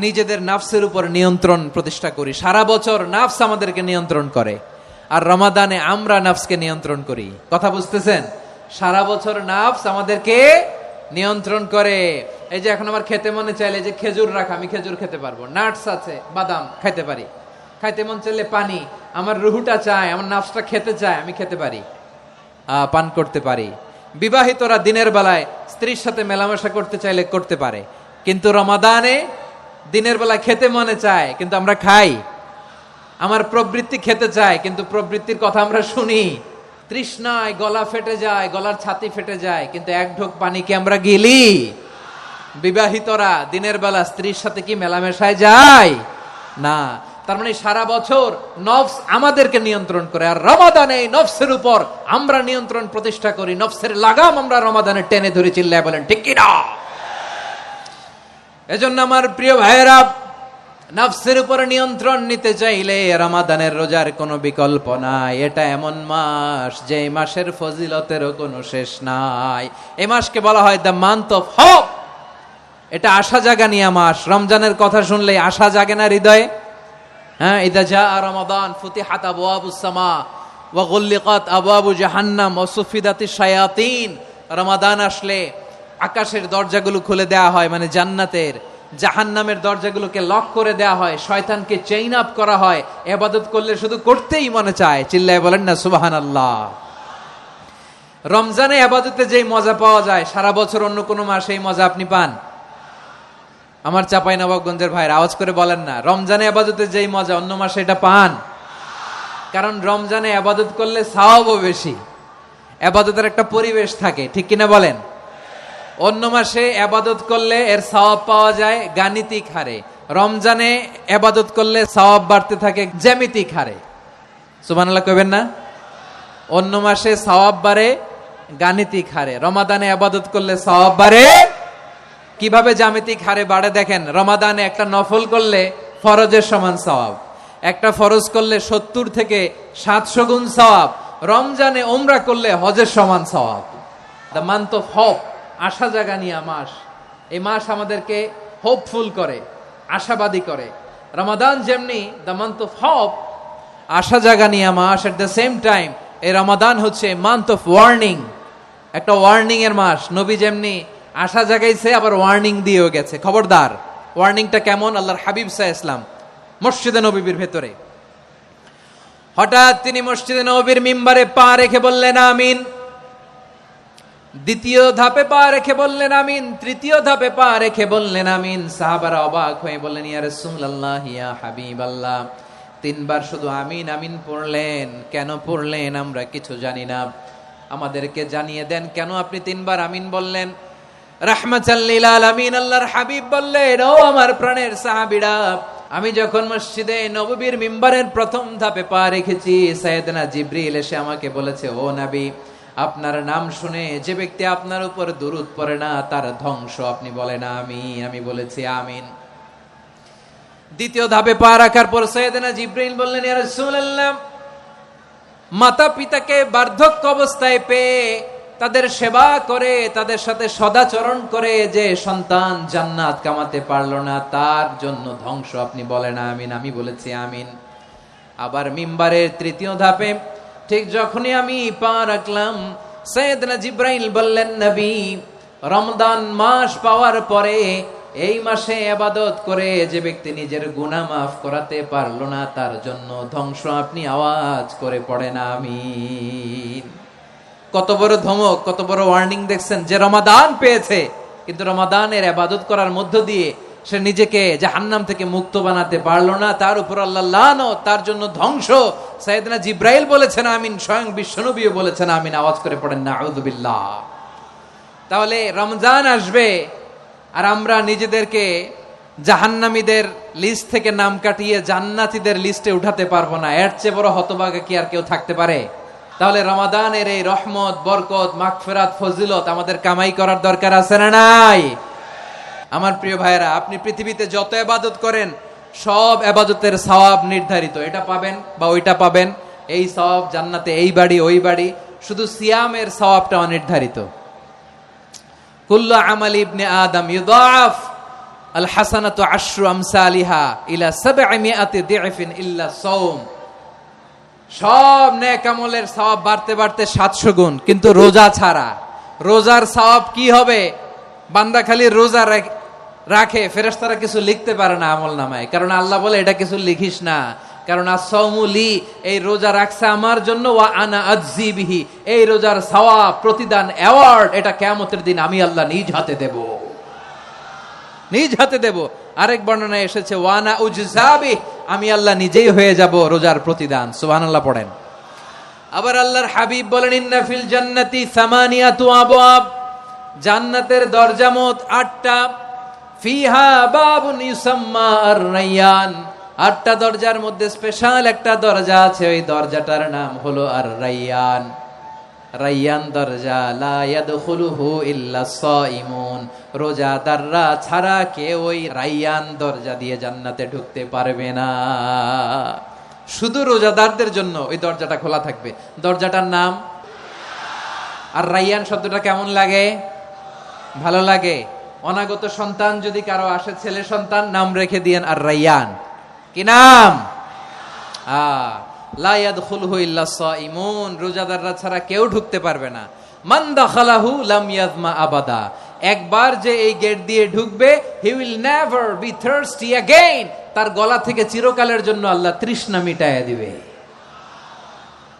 নিজেদের নাফসের উপর নিয়ন্ত্রণ প্রতিষ্ঠা করি। সারা বছর নাফস আমাদেরকে নিয়ন্ত্রণ করে, আর রমাদানে আমরা নাফসকে নিয়ন্ত্রণ করি। কথা বুঝতেছেন? সারা বছর নাফস আমাদেরকে নিয়ন্ত্রণ করে। এই যে এখন আমার খেতে মনে চাইলে যে খেজুর রাখা, আমি খেজুর খেতে পারবো, নাটস আছে, বাদাম খাইতে পারি। খাইতে মন চাইলে পানি, আমার রুহুটা চায়, আমার নাফসটা খেতে চায়, আমি খেতে পারি, পান করতে পারি। বিবাহিতরা দিনের বেলায় স্ত্রীর সাথে মেলামেশা করতে চাইলে করতে পারে, কিন্তু রমাদানে দিনের বেলা খেতে মনে চায়, কিন্তু আমরা খাই। আমার প্রবৃত্তি খেতে চায়, কিন্তু প্রবৃত্তির কথা আমরা শুনি। তৃষ্ণায় গলা ফেটে যায়, গলার ছাতি ফেটে যায়, কিন্তু এক ঢোক পানিকে আমরা গিলি। বিবাহিতরা দিনের বেলা স্ত্রীর সাথে কি মেলামেশায় যায় না? তার মানে সারা বছর নফস আমাদেরকে নিয়ন্ত্রণ করে, আর রমাদানে এই নফসের উপর আমরা নিয়ন্ত্রণ প্রতিষ্ঠা করি। নফসের লাগাম আমরা রমাদানে টেনে ধরে। চিল্লায় বলেন ঠিক কিনা? এজন্য আমার প্রিয় ভাইয়েরা, নফসের উপর নিয়ন্ত্রণ নিতে চাইলে রমাদানের রোজার কোনো বিকল্প নাই। এটা এমন মাস, যে মাসের ফজিলতেরও কোনো শেষ নাই। এই মাসকে বলা হয় দ্য মান্থ অফ হোপ। এটা আশা জাগানিয়া মাস। রমজানের কথা শুনলেই আশা জাগে না হৃদয়ে? ইদা জা রমাদান ফুতিহাত আবওয়াবুস সামা ওয়া গুল্লিকাত আবওয়াবু জাহান্নাম ওয়া সুফিদাতিশ শায়াতিন। রমাদান আসলে আকাশের দরজাগুলো খুলে দেয়া হয়, মানে জান্নাতের। জাহান্নামের দরজাগুলোকে লক করে দেয়া হয়, শয়তানকে চেইন আপ করা হয়। ইবাদত করলে শুধু করতেই মনে চায়। চিল্লায় বলেন না সুবহানাল্লাহ। রমজানে ইবাদতে যেই মজা পাওয়া যায়, সারা বছর অন্য কোনো মাসে এই মজা আপনি পান? আমার চাঁপাইনবাবগঞ্জের ভাইরা আওয়াজ করে বলেন না, রমজানে ইবাদতে যেই মজা অন্য মাসে এটা পান? কারণ রমজানে ইবাদত করলে সওয়াবও বেশি, ইবাদতের একটা পরিবেশ থাকে, ঠিক কিনা বলেন? অন্য মাসে ইবাদত করলে এর সওয়াব পাওয়া যায় গাণিতিক হারে, রমজানে ইবাদত করলে সওয়াব বাড়তে থাকে জ্যামিতিক হারে। সুবহানাল্লাহ কইবেন না? অন্য মাসে সওয়াব বাড়ে গাণিতিক হারে, রমাদানে ইবাদত করলে সওয়াব বাড়ে কিভাবে? জ্যামিতিক হারে বাড়ে। দেখেন, রমাদানে একটা নফল করলে ফরজের সমান সওয়াব, একটা ফরজ করলে 70 থেকে 700 গুণ সওয়াব, রমজানে উমরা করলে হজের সমান সওয়াব। দ্য মান্থ অফ হোপ, আশা জাগানিয়া মাস। এই মাস আমাদেরকে হোপফুল করে, আশাবাদী করে। রমাদান যেমনি দ্য মান্থ অফ হোপ, আশা জাগানিয়া মাস, এট দ্য সেম টাইম এই রমাদান হচ্ছে মান্থ অফ ওয়ার্নিং, একটা ওয়ার্নিং এর মাস। নবী যেমনি আশা জাগাইছে, আবার ওয়ার্নিং দিয়েও গেছে, খবরদার। ওয়ার্নিংটা কেমন? আল্লাহর হাবিব সাল্লাল্লাহু আলাইহি ওয়াসাল্লাম মসজিদে নববীর ভেতরে, হঠাৎ তিনি মসজিদে নববীর মিম্বারে পা রেখে বললেন আমিন। দ্বিতীয় ধাপে পা রেখে বললেন আমিন, তৃতীয় ধাপে পা রেখে বললেন আমিন। সাহাবারা অবাক হয়ে বললেন, ইয়া রাসূলুল্লাহ, ইয়া হাবিবাল্লাহ, 3 বার শুধু আমিন আমিন পড়লেন, কেন পড়লেন আমরা কিছু জানি না, আমাদেরকে জানিয়ে দেন কেন আপনি 3 বার আমিন বললেন। রাহমাতাল লিল আলামিন আল্লাহর হাবিব বললেন, ও আমার প্রাণের সাহাবীরা, আমি যখন মসজিদে নববীর মিম্বারের প্রথম ধাপে পা রেখেছি, সাইয়েদনা জিবরিল এসে আমাকে বলেছে, ও নবী, আপনার নাম শুনে যে ব্যক্তি আপনার উপর দুরূদ পড়ে না তার ধ্বংস। আপনি বলেন আমিন। আমি বলেছি আমিন। দ্বিতীয় ধাপে পা রাখার পর সাইয়েদনা জিবরিল বললেন, ইয়া রাসূলুল্লাহ, মাতা পিতাকে বার্ধক্য অবস্থায় পেয়ে তাদের সেবা করে, তাদের সাথে সদাচরণ করে যে সন্তান জান্নাত কামাতে পারলো না, তার জন্য ধ্বংস। আপনি বলেন আমিন। আমি বলেছি আমিন। আবার মিম্বারের তৃতীয় ধাপে ঠিক যখনই আমি পা রাখলাম, সাইয়েদনা জিব্রাইল বললেন, নবী, রমজান মাস পাওয়ার পরে এই মাসে ইবাদত করে যে ব্যক্তি নিজের গুনাহ মাফ করাতে পারলো না, তার জন্য ধ্বংস আপনি আওয়াজ করে পড়েন আমিন। কত বড় ধমক, কত বড় ওয়ার্নিং দেখছেন! যে রমাদান পেয়েছে কিন্তু রমাদানের ইবাদত করার মধ্য দিয়ে সে নিজেকে জাহান্নাম থেকে মুক্ত বানাতে পারলো না, তার উপর আল্লাহ লানত, তার জন্য ধ্বংস। সাইয়েদনা জিব্রাইল বলেছেন আমিন, স্বয়ং বিশ্বনবীও বলেছেন আমিন। আওয়াজ করে পড়েন নাউযু বিল্লাহ। তাহলে রমজান আসবে আর আমরা নিজেদেরকে জাহান্নামীদের লিস্ট থেকে নাম কাটিয়ে জান্নাতীদের লিস্টে উঠাতে পারবো না। এর চেয়ে বড় হতভাগা কি আর কেউ থাকতে পারে? তাহলে রমাদানের এই রহমত, বরকত, মাগফিরাত, ফজিলত আমাদের কামাই করার দরকার আছে না নাই? আমার প্রিয় ভাইয়েরা, আপনি পৃথিবীতে যত ইবাদত করেন সব ইবাদতের সওয়াব নির্ধারিত। এটা পাবেন বা ওইটা পাবেন, এই সওয়াব জান্নাতে, এই বাড়ি ওই বাড়ি। শুধু সিয়ামের সওয়াবটা অনির্ধারিত। কুল্লু আমালি ইবনে আদম ইউদাফ আল হাসানাতু আশরু আমসালিহা ইলা 700 দি'ফিন ইল্লা সাওম। সব নেক আমলের সওয়াব বাড়তে বাড়তে 700 গুণ, কিন্তু রোজা ছাড়া। রোজার সওয়াব কি হবে? বান্দা খালি রোজা রাখে, ফেরেশতারা কিছু লিখতে পারে না আমলনামায়, কারণ আল্লাহ বলে এটা কিছু লিখিস না, কারণ আস-সাওমু লি, এই রোজা রাখছে আমার জন্য, ওয়া আনা আজজি বিহি, এই রোজার সওয়াব, প্রতিদান, অ্যাওয়ার্ড এটা কিয়ামতের দিন আমি আল্লাহ নিজ হাতে দেব, নিজ হাতে দেব। আরেক বর্ণনায় এসেছে ওয়া আনা উজজা বিহি, আমি আল্লাহ নিজেই হয়ে যাব রোজার প্রতিদান। সুবহানাল্লাহ পড়েন। আবার আল্লাহর হাবিব বলেন, ইন্না ফিল জান্নাতি সামানিয়াতু আবওয়াব, জান্নাতের দরজা মোট 8টা। ফিহা বাবুন ইউসাম্মা আর-রায়্যান, 8টা দরজার মধ্যে স্পেশাল একটা দরজা আছে, ওই দরজাটার নাম হলো আর-রায়্যান। রায়্যান দরজা, লা ইয়াদখুলুহু ইল্লা সাইমুন, রোজাদাররা ছাড়া কেউ ওই রায়্যান দরজা দিয়ে জান্নাতে ঢুকতে পারবে না। শুধু রোজাদারদের জন্য ওই দরজাটা খোলা থাকবে। দরজাটার নাম আর রায়্যান। শব্দটা কেমন লাগে? ভালো লাগে। অনাগত সন্তান যদি কারো আসে, ছেলে সন্তান, নাম রেখে দিয়েন আর রায়্যান। কি নাম? লা ইয়াদখুলুহু ইল্লা সাইমুন, রোজাদাররা ছাড়া কেউ ঢুকতে পারবে না। মান দাখালাহু লাম ইয়াজমা আবাদা, একবার যে এই গেট দিয়ে ঢুকবে, he will never be thirsty again, তার গলা থেকে চিরকালের জন্য আল্লাহ তৃষ্ণা মিটায়া দিবে।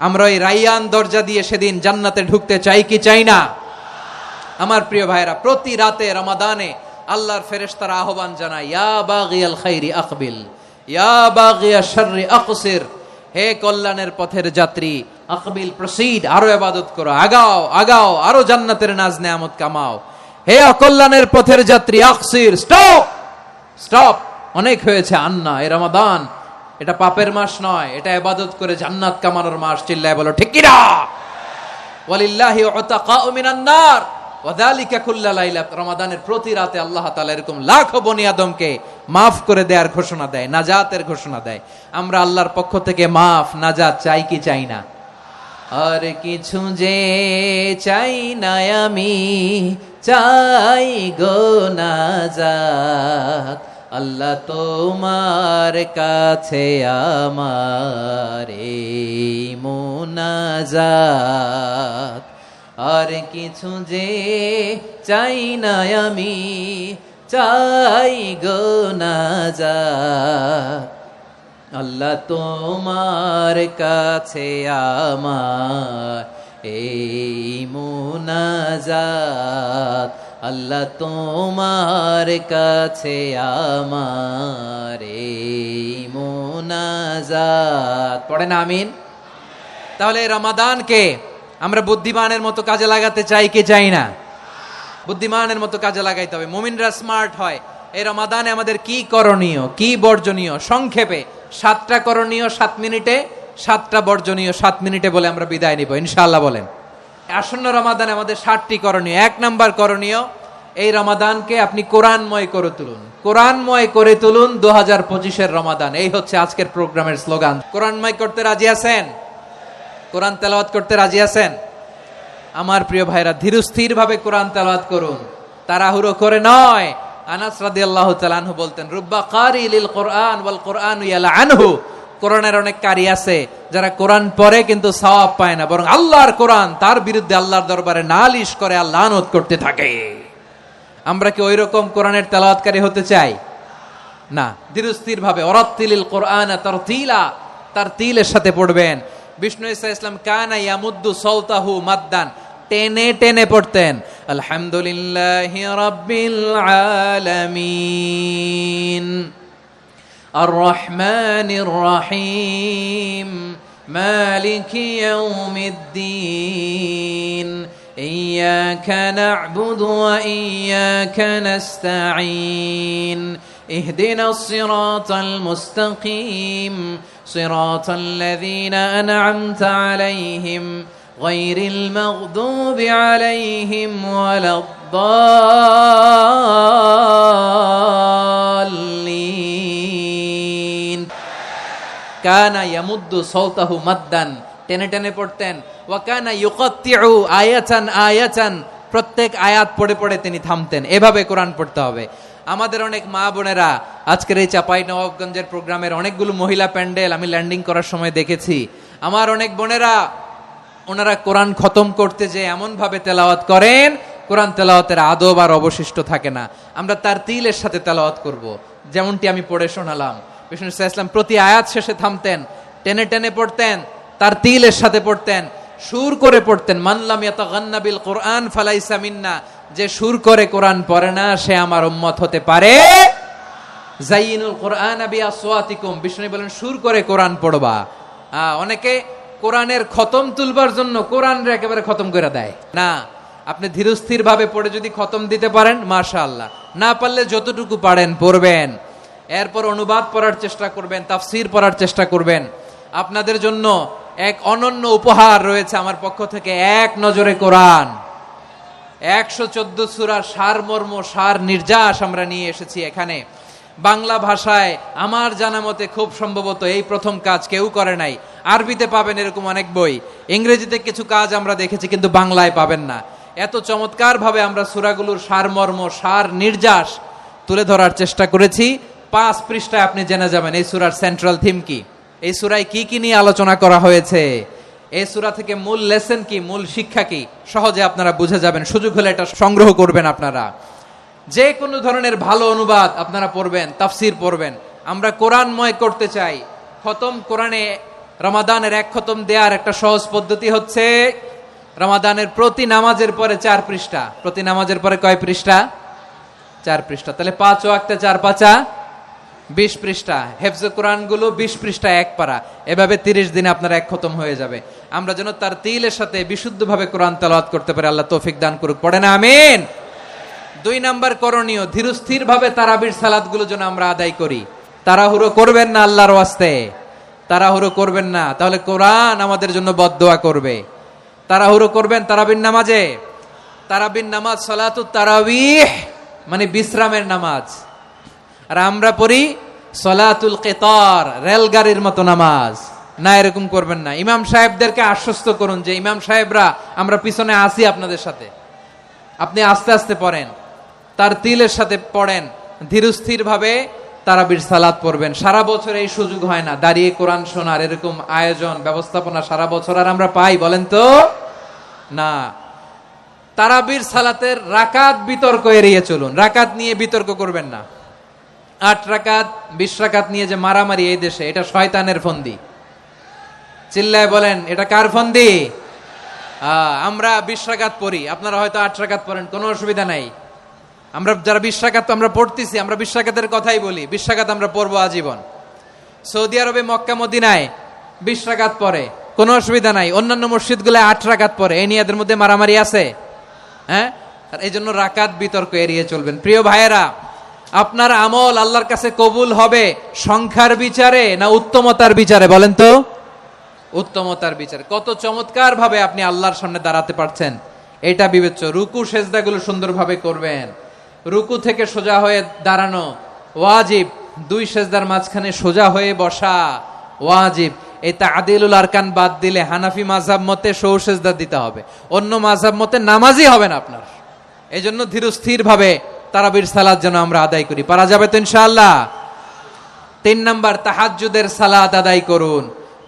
আমরা ওই রায়্যান দরজা দিয়ে সেদিন জান্নাতে ঢুকতে চাই কি চাই না? আমার প্রিয় ভাইরা, প্রতি রাতে রমাদানে আল্লাহর ফেরেশতারা আহ্বান জানায়, ইয়া বাগিয়াল খাইরি আকবিল, ইয়া বাগিয়াশ শাররি আকসির, হে কল্যাণের পথের যাত্রী, আকবিল, প্রসিড, আরো ইবাদত করো, আগাও আগাও, আরো জান্নাতের নাজ নেয়ামত কামাও। হে অকল্যাণের পথের যাত্রী, আকসির, স্টপ স্টপ, অনেক হয়েছে। আন্না, এ রমাদান এটা পাপের মাস নয়, এটা ইবাদত করে জান্নাত কামানোর মাস। চিল্লায় বলো ঠিক কি না? ওয়ালিল্লাহি উতাকাউ মিনান নার ওয়া যালিকা কুল্লা লাইলা। রমাদানের প্রতি রাতে আল্লাহ তাআলা এরকম লাখো বনি আদমকে মাফ করে দেওয়ার ঘোষণা দেয়, নাজাতের ঘোষণা দেয়। আমরা আল্লাহর পক্ষ থেকে মাফ, নাজাত চাই কি চাই না? আর কিছু যে চাই না আমি, চাই গো নাজাত, আল্লাহ তোমার কাছে আমার এই মুনাজাত। আর কিছু যে চাই না আমি, চাই গো নাজাত, আল্লাহ তোমার কাছে আমার এই মুনাজাত, আল্লাহ তোমার কাছে আমার এই মুনাজাত। পড়েন আমিন। তাহলে রমাদানকে আমরা বুদ্ধিমানের মতো কাজে লাগাতে চাই কি চাই না? বুদ্ধিমানের মতো কাজে লাগাইতে হবে। মুমিনরা স্মার্ট হয়। এই রমাদানে আমাদের কি করণীয়, কি বর্জনীয়? সংক্ষেপে 7টা করণীয় 7 মিনিটে, 7টা বর্জনীয় 7 মিনিটে বলে আমরা বিদায় নিব ইনশাআল্লাহ। বলেন, আসন্ন রমাদানে আমাদের 7টি করণীয়। 1 নাম্বার করণীয়, এই রমাদানকে আপনি কোরআনময় করে তুলুন। কোরআনময় করে তুলুন 2025-এর রমাদান। এই হচ্ছে আজকের প্রোগ্রামের স্লোগান। কোরআনময় করতে রাজি আছেন? কোরআন তেলাওয়াত করতে রাজি আছেন? আমার প্রিয় ভাইরা, ধীরস্থির ভাবে কোরআন তেলাওয়াত করুন, তাড়াহুড়ো করে নয়। আনাস রাদিয়াল্লাহু তাআলা আনহু বলতেন, রুব্বা কারি লিল কোরআন ওয়াল কোরআনু ইয়ালআনহু, কোরআনের অনেক কারি আছে যারা কোরআন পড়ে কিন্তু সওয়াব পায় না, বরং আল্লাহর কোরআন তার বিরুদ্ধে আল্লাহর দরবারে নালিশ করে আর লানত করতে থাকে। আমরা কি ওই রকম কোরআনের তেলাওয়াতকারী হতে চাই? না। ধীরস্থির ভাবে ওরাত্তিলিল কোরআন তারতিলা, তারতিলের সাথে পড়বেন। বিষ্ণু ঈসা ইসলাম কানা ইয়ামুদ্দু সাওতাহু মাদ্দান, টেনে টেনে পড়তেন। আলহামদুলিল্লাহি রাব্বিল আলামিন আর রহমানির রহিম মালিকি ইয়াউমিদ্দিন ইয়্যাকা না'বুদু ওয়া ইয়্যাকা নাস্তাঈন ইহদিনাস সিরাতাল মুস্তাকিম সিরাতাল লাযীনা আন'আমতা আলাইহিম গায়রিল মাগদুবি আলাইহিম ওয়ালাদ-দাল্লিন। কানা ইয়ামুদ্দু সাওতাহু মাদ্দান, টেনে টেনে পড়তেন। ওয়া কানা ইউকাত্তিউ আয়াতান আয়াতান, প্রত্যেক আয়াত পড়ে পড়ে তিনি থামতেন। এভাবে কোরআন পড়তে হবে। আমাদের অনেক মা বোনেরা আজকের এই চাঁপাইনবাবগঞ্জের প্রোগ্রামের অনেকগুলো মহিলা প্যান্ডেল আমি ল্যান্ডিং করার সময় দেখেছি। আমার অনেক বোনেরা ওনারা কোরআন খতম করতে যে এমন ভাবে তেলাওয়াত করেন, কোরআন তেলাওয়াতের আদব আর অবশিষ্ট থাকে না। আমরা তারতিলের সাথে তেলাওয়াত করব, যেমনটি আমি পড়ে শোনালাম। বিষ্ণু ঈসা ইসলাম প্রতি আয়াত শেষে থামতেন, টেনে টেনে পড়তেন, তারতিলের সাথে পড়তেন, সুর করে পড়তেন। মান লাম ইয়াতাগান্না বিল কোরআন ফালাইসা মিন্না, যে সুর করে কোরআন পড়ে না সে আমার উম্মত হতে পারে। যায়িনুল কোরআন বিআসওয়াতিকুম, বিষ্ণু বলেন সুর করে কোরআন পড়বা। অনেকে কোরআনের খতম তুলবার জন্য কোরআনরে একেবারে খতম করে দেয় না। আপনি ধীরস্থির ভাবে পড়ে যদি খতম দিতে পারেন মাশাআল্লাহ, না পারলে যতটুকু পারেন পড়বেন। এরপর অনুবাদ পড়ার চেষ্টা করবেন, তাফসীর পড়ার চেষ্টা করবেন। আপনাদের জন্য এক অনন্য উপহার রয়েছে আমার পক্ষ থেকে, এক নজরে কোরআন। 114 সূরার সারমর্ম, সার নির্যাস আমরা নিয়ে এসেছি এখানে। বাংলা ভাষায় আমার জানা মতে খুব সম্ভবত এই প্রথম কাজ, কেউ করে নাই। আরবিতে পাবেন এরকম অনেক বই, ইংরেজিতে কিছু কাজ আমরা দেখেছি, কিন্তু বাংলায় পাবেন না। এত চমৎকার ভাবে আমরা সূরাগুলোর সারমর্ম, সার নির্যাস তুলে ধরার চেষ্টা করেছি। 5 পৃষ্ঠায় আপনি জেনে যাবেন এই সূরার সেন্ট্রাল থিম কি, এই সূরায় কি কি নিয়ে আলোচনা করা হয়েছে, এই সূরা থেকে মূল লেসন কি, মূল শিক্ষা কি, সহজে আপনারা বুঝে যাবেন। সুযোগ হলে এটা সংগ্রহ করবেন আপনারা। যে কোনো ধরনের ভালো অনুবাদ আপনারা পড়বেন, তাফসীর পড়বেন। আমরা কোরআনময় করতে চাই। খতম কোরআনে রমাদানের 1 খতম দেওয়ার একটা সহজ পদ্ধতি হচ্ছে রমাদানের প্রতি নামাজের পরে 4 পৃষ্ঠা। প্রতি নামাজের পরে কয় পৃষ্ঠা? 4 পৃষ্ঠা। তাহলে 5 ওয়াক্তে 4 পাঁচা 20 পৃষ্ঠা। হেফজে কোরআন গুলো 20 পৃষ্ঠা, 1 পারা। এভাবে 30 দিনে আপনার 1 খতম হয়ে যাবে। আমরা যেন তার তিলের সাথে বিশুদ্ধভাবে কোরআন তেলাওয়াত করতে পারি, আল্লাহ তৌফিক দান করুক। পড়ে না আমিন। 2 নাম্বার করণীয়, ধীরস্থির ভাবে তারাবির সালাত গুলো যেন আমরা আদায় করি। তাড়াহুড়ো করবেন না আল্লাহর ওয়াস্তে, তাড়াহুড়ো করবেন না, তাহলে কোরআন আমাদের জন্য বদদোয়া করবে। তাড়াহুড়ো করবেন তারাবির নামাজে। তারাবির নামাজ সালাতুত তারাবিহ মানে বিশ্রামের নামাজ। আর আমরা পড়ি সালাতুল কিতার, রেলগাড়ির মতো নামাজ। না, এরকম করবেন না। ইমাম সাহেবদেরকে আশ্বস্ত করুন যে ইমাম সাহেবরা আমরা পিছনে আসি আপনাদের সাথে, আপনি আস্তে আস্তে পড়েন, তার তিলের সাথে পড়েন, ধীরস্থির ভাবে তারাবির সালাত পড়বেন। সারা বছর এই সুযোগ হয় না দাঁড়িয়ে কোরআন শোনার, এরকম আয়োজন ব্যবস্থাপনা সারা বছর আর আমরা পাই বলেন তো না। তারাবির সালাতের রাকাত বিতর্ক এড়িয়ে চলুন। রাকাত নিয়ে বিতর্ক করবেন না। 8 রাকাত 20 রাকাত নিয়ে যে মারামারি এই দেশে, এটা শয়তানের ফন্দি। চিল্লায় বলেন এটা কার ফন্দি? আমরা 20 রাকাত পড়ি, আপনারা হয়তো 8 রাকাত পড়েন, কোনো অসুবিধা নাই। আমরা যারা 20 রাকাত আমরা পড়তেছি, আমরা 20 রাকাতের কথাই বলি। 20 রাকাত আমরা পড়বো আজীবন। সৌদি আরবে মক্কা মদিনায় 20 রাকাত পড়ে, কোনো অসুবিধা নাই। অন্যান্য মসজিদগুলোয় 8 রাকাত পড়ে। এই নিয়ে এদের মধ্যে মারামারি আছে? হ্যাঁ, এই জন্য রাকাত বিতর্ক এড়িয়ে চলবেন। প্রিয় ভাইয়েরা, আপনার আমল আল্লাহর কাছে কবুল হবে সংখ্যার বিচারে না উত্তমতার বিচারে? বলেন তো। উত্তমতার বিচারে। কত চমৎকার ভাবে আপনি আল্লাহর সামনে দাঁড়াতে পারছেন এটা বিবেচ্য। রুকু সেজদাগুলো সুন্দরভাবে করবেন। রুকু থেকে সোজা হয়ে দাঁড়ানো ওয়াজিব। 2 সেজদার মাঝখানে সোজা হয়ে বসা ওয়াজিব। এই তা'দিলুল আরকান বাদ দিলে হানাফি মাযহাব মতে সৌ সেজদা দিতে হবে, অন্য মাযহাব মতে নামাজই হবে না আপনার। এই জন্য ধীরস্থির ভাবে তারাবির সালাত যেন আমরা আদায় করি। পারা যাবে তো ইনশাআল্লাহ? 3 নাম্বার, তাহাজ্জুদের সালাত আদায় করুন।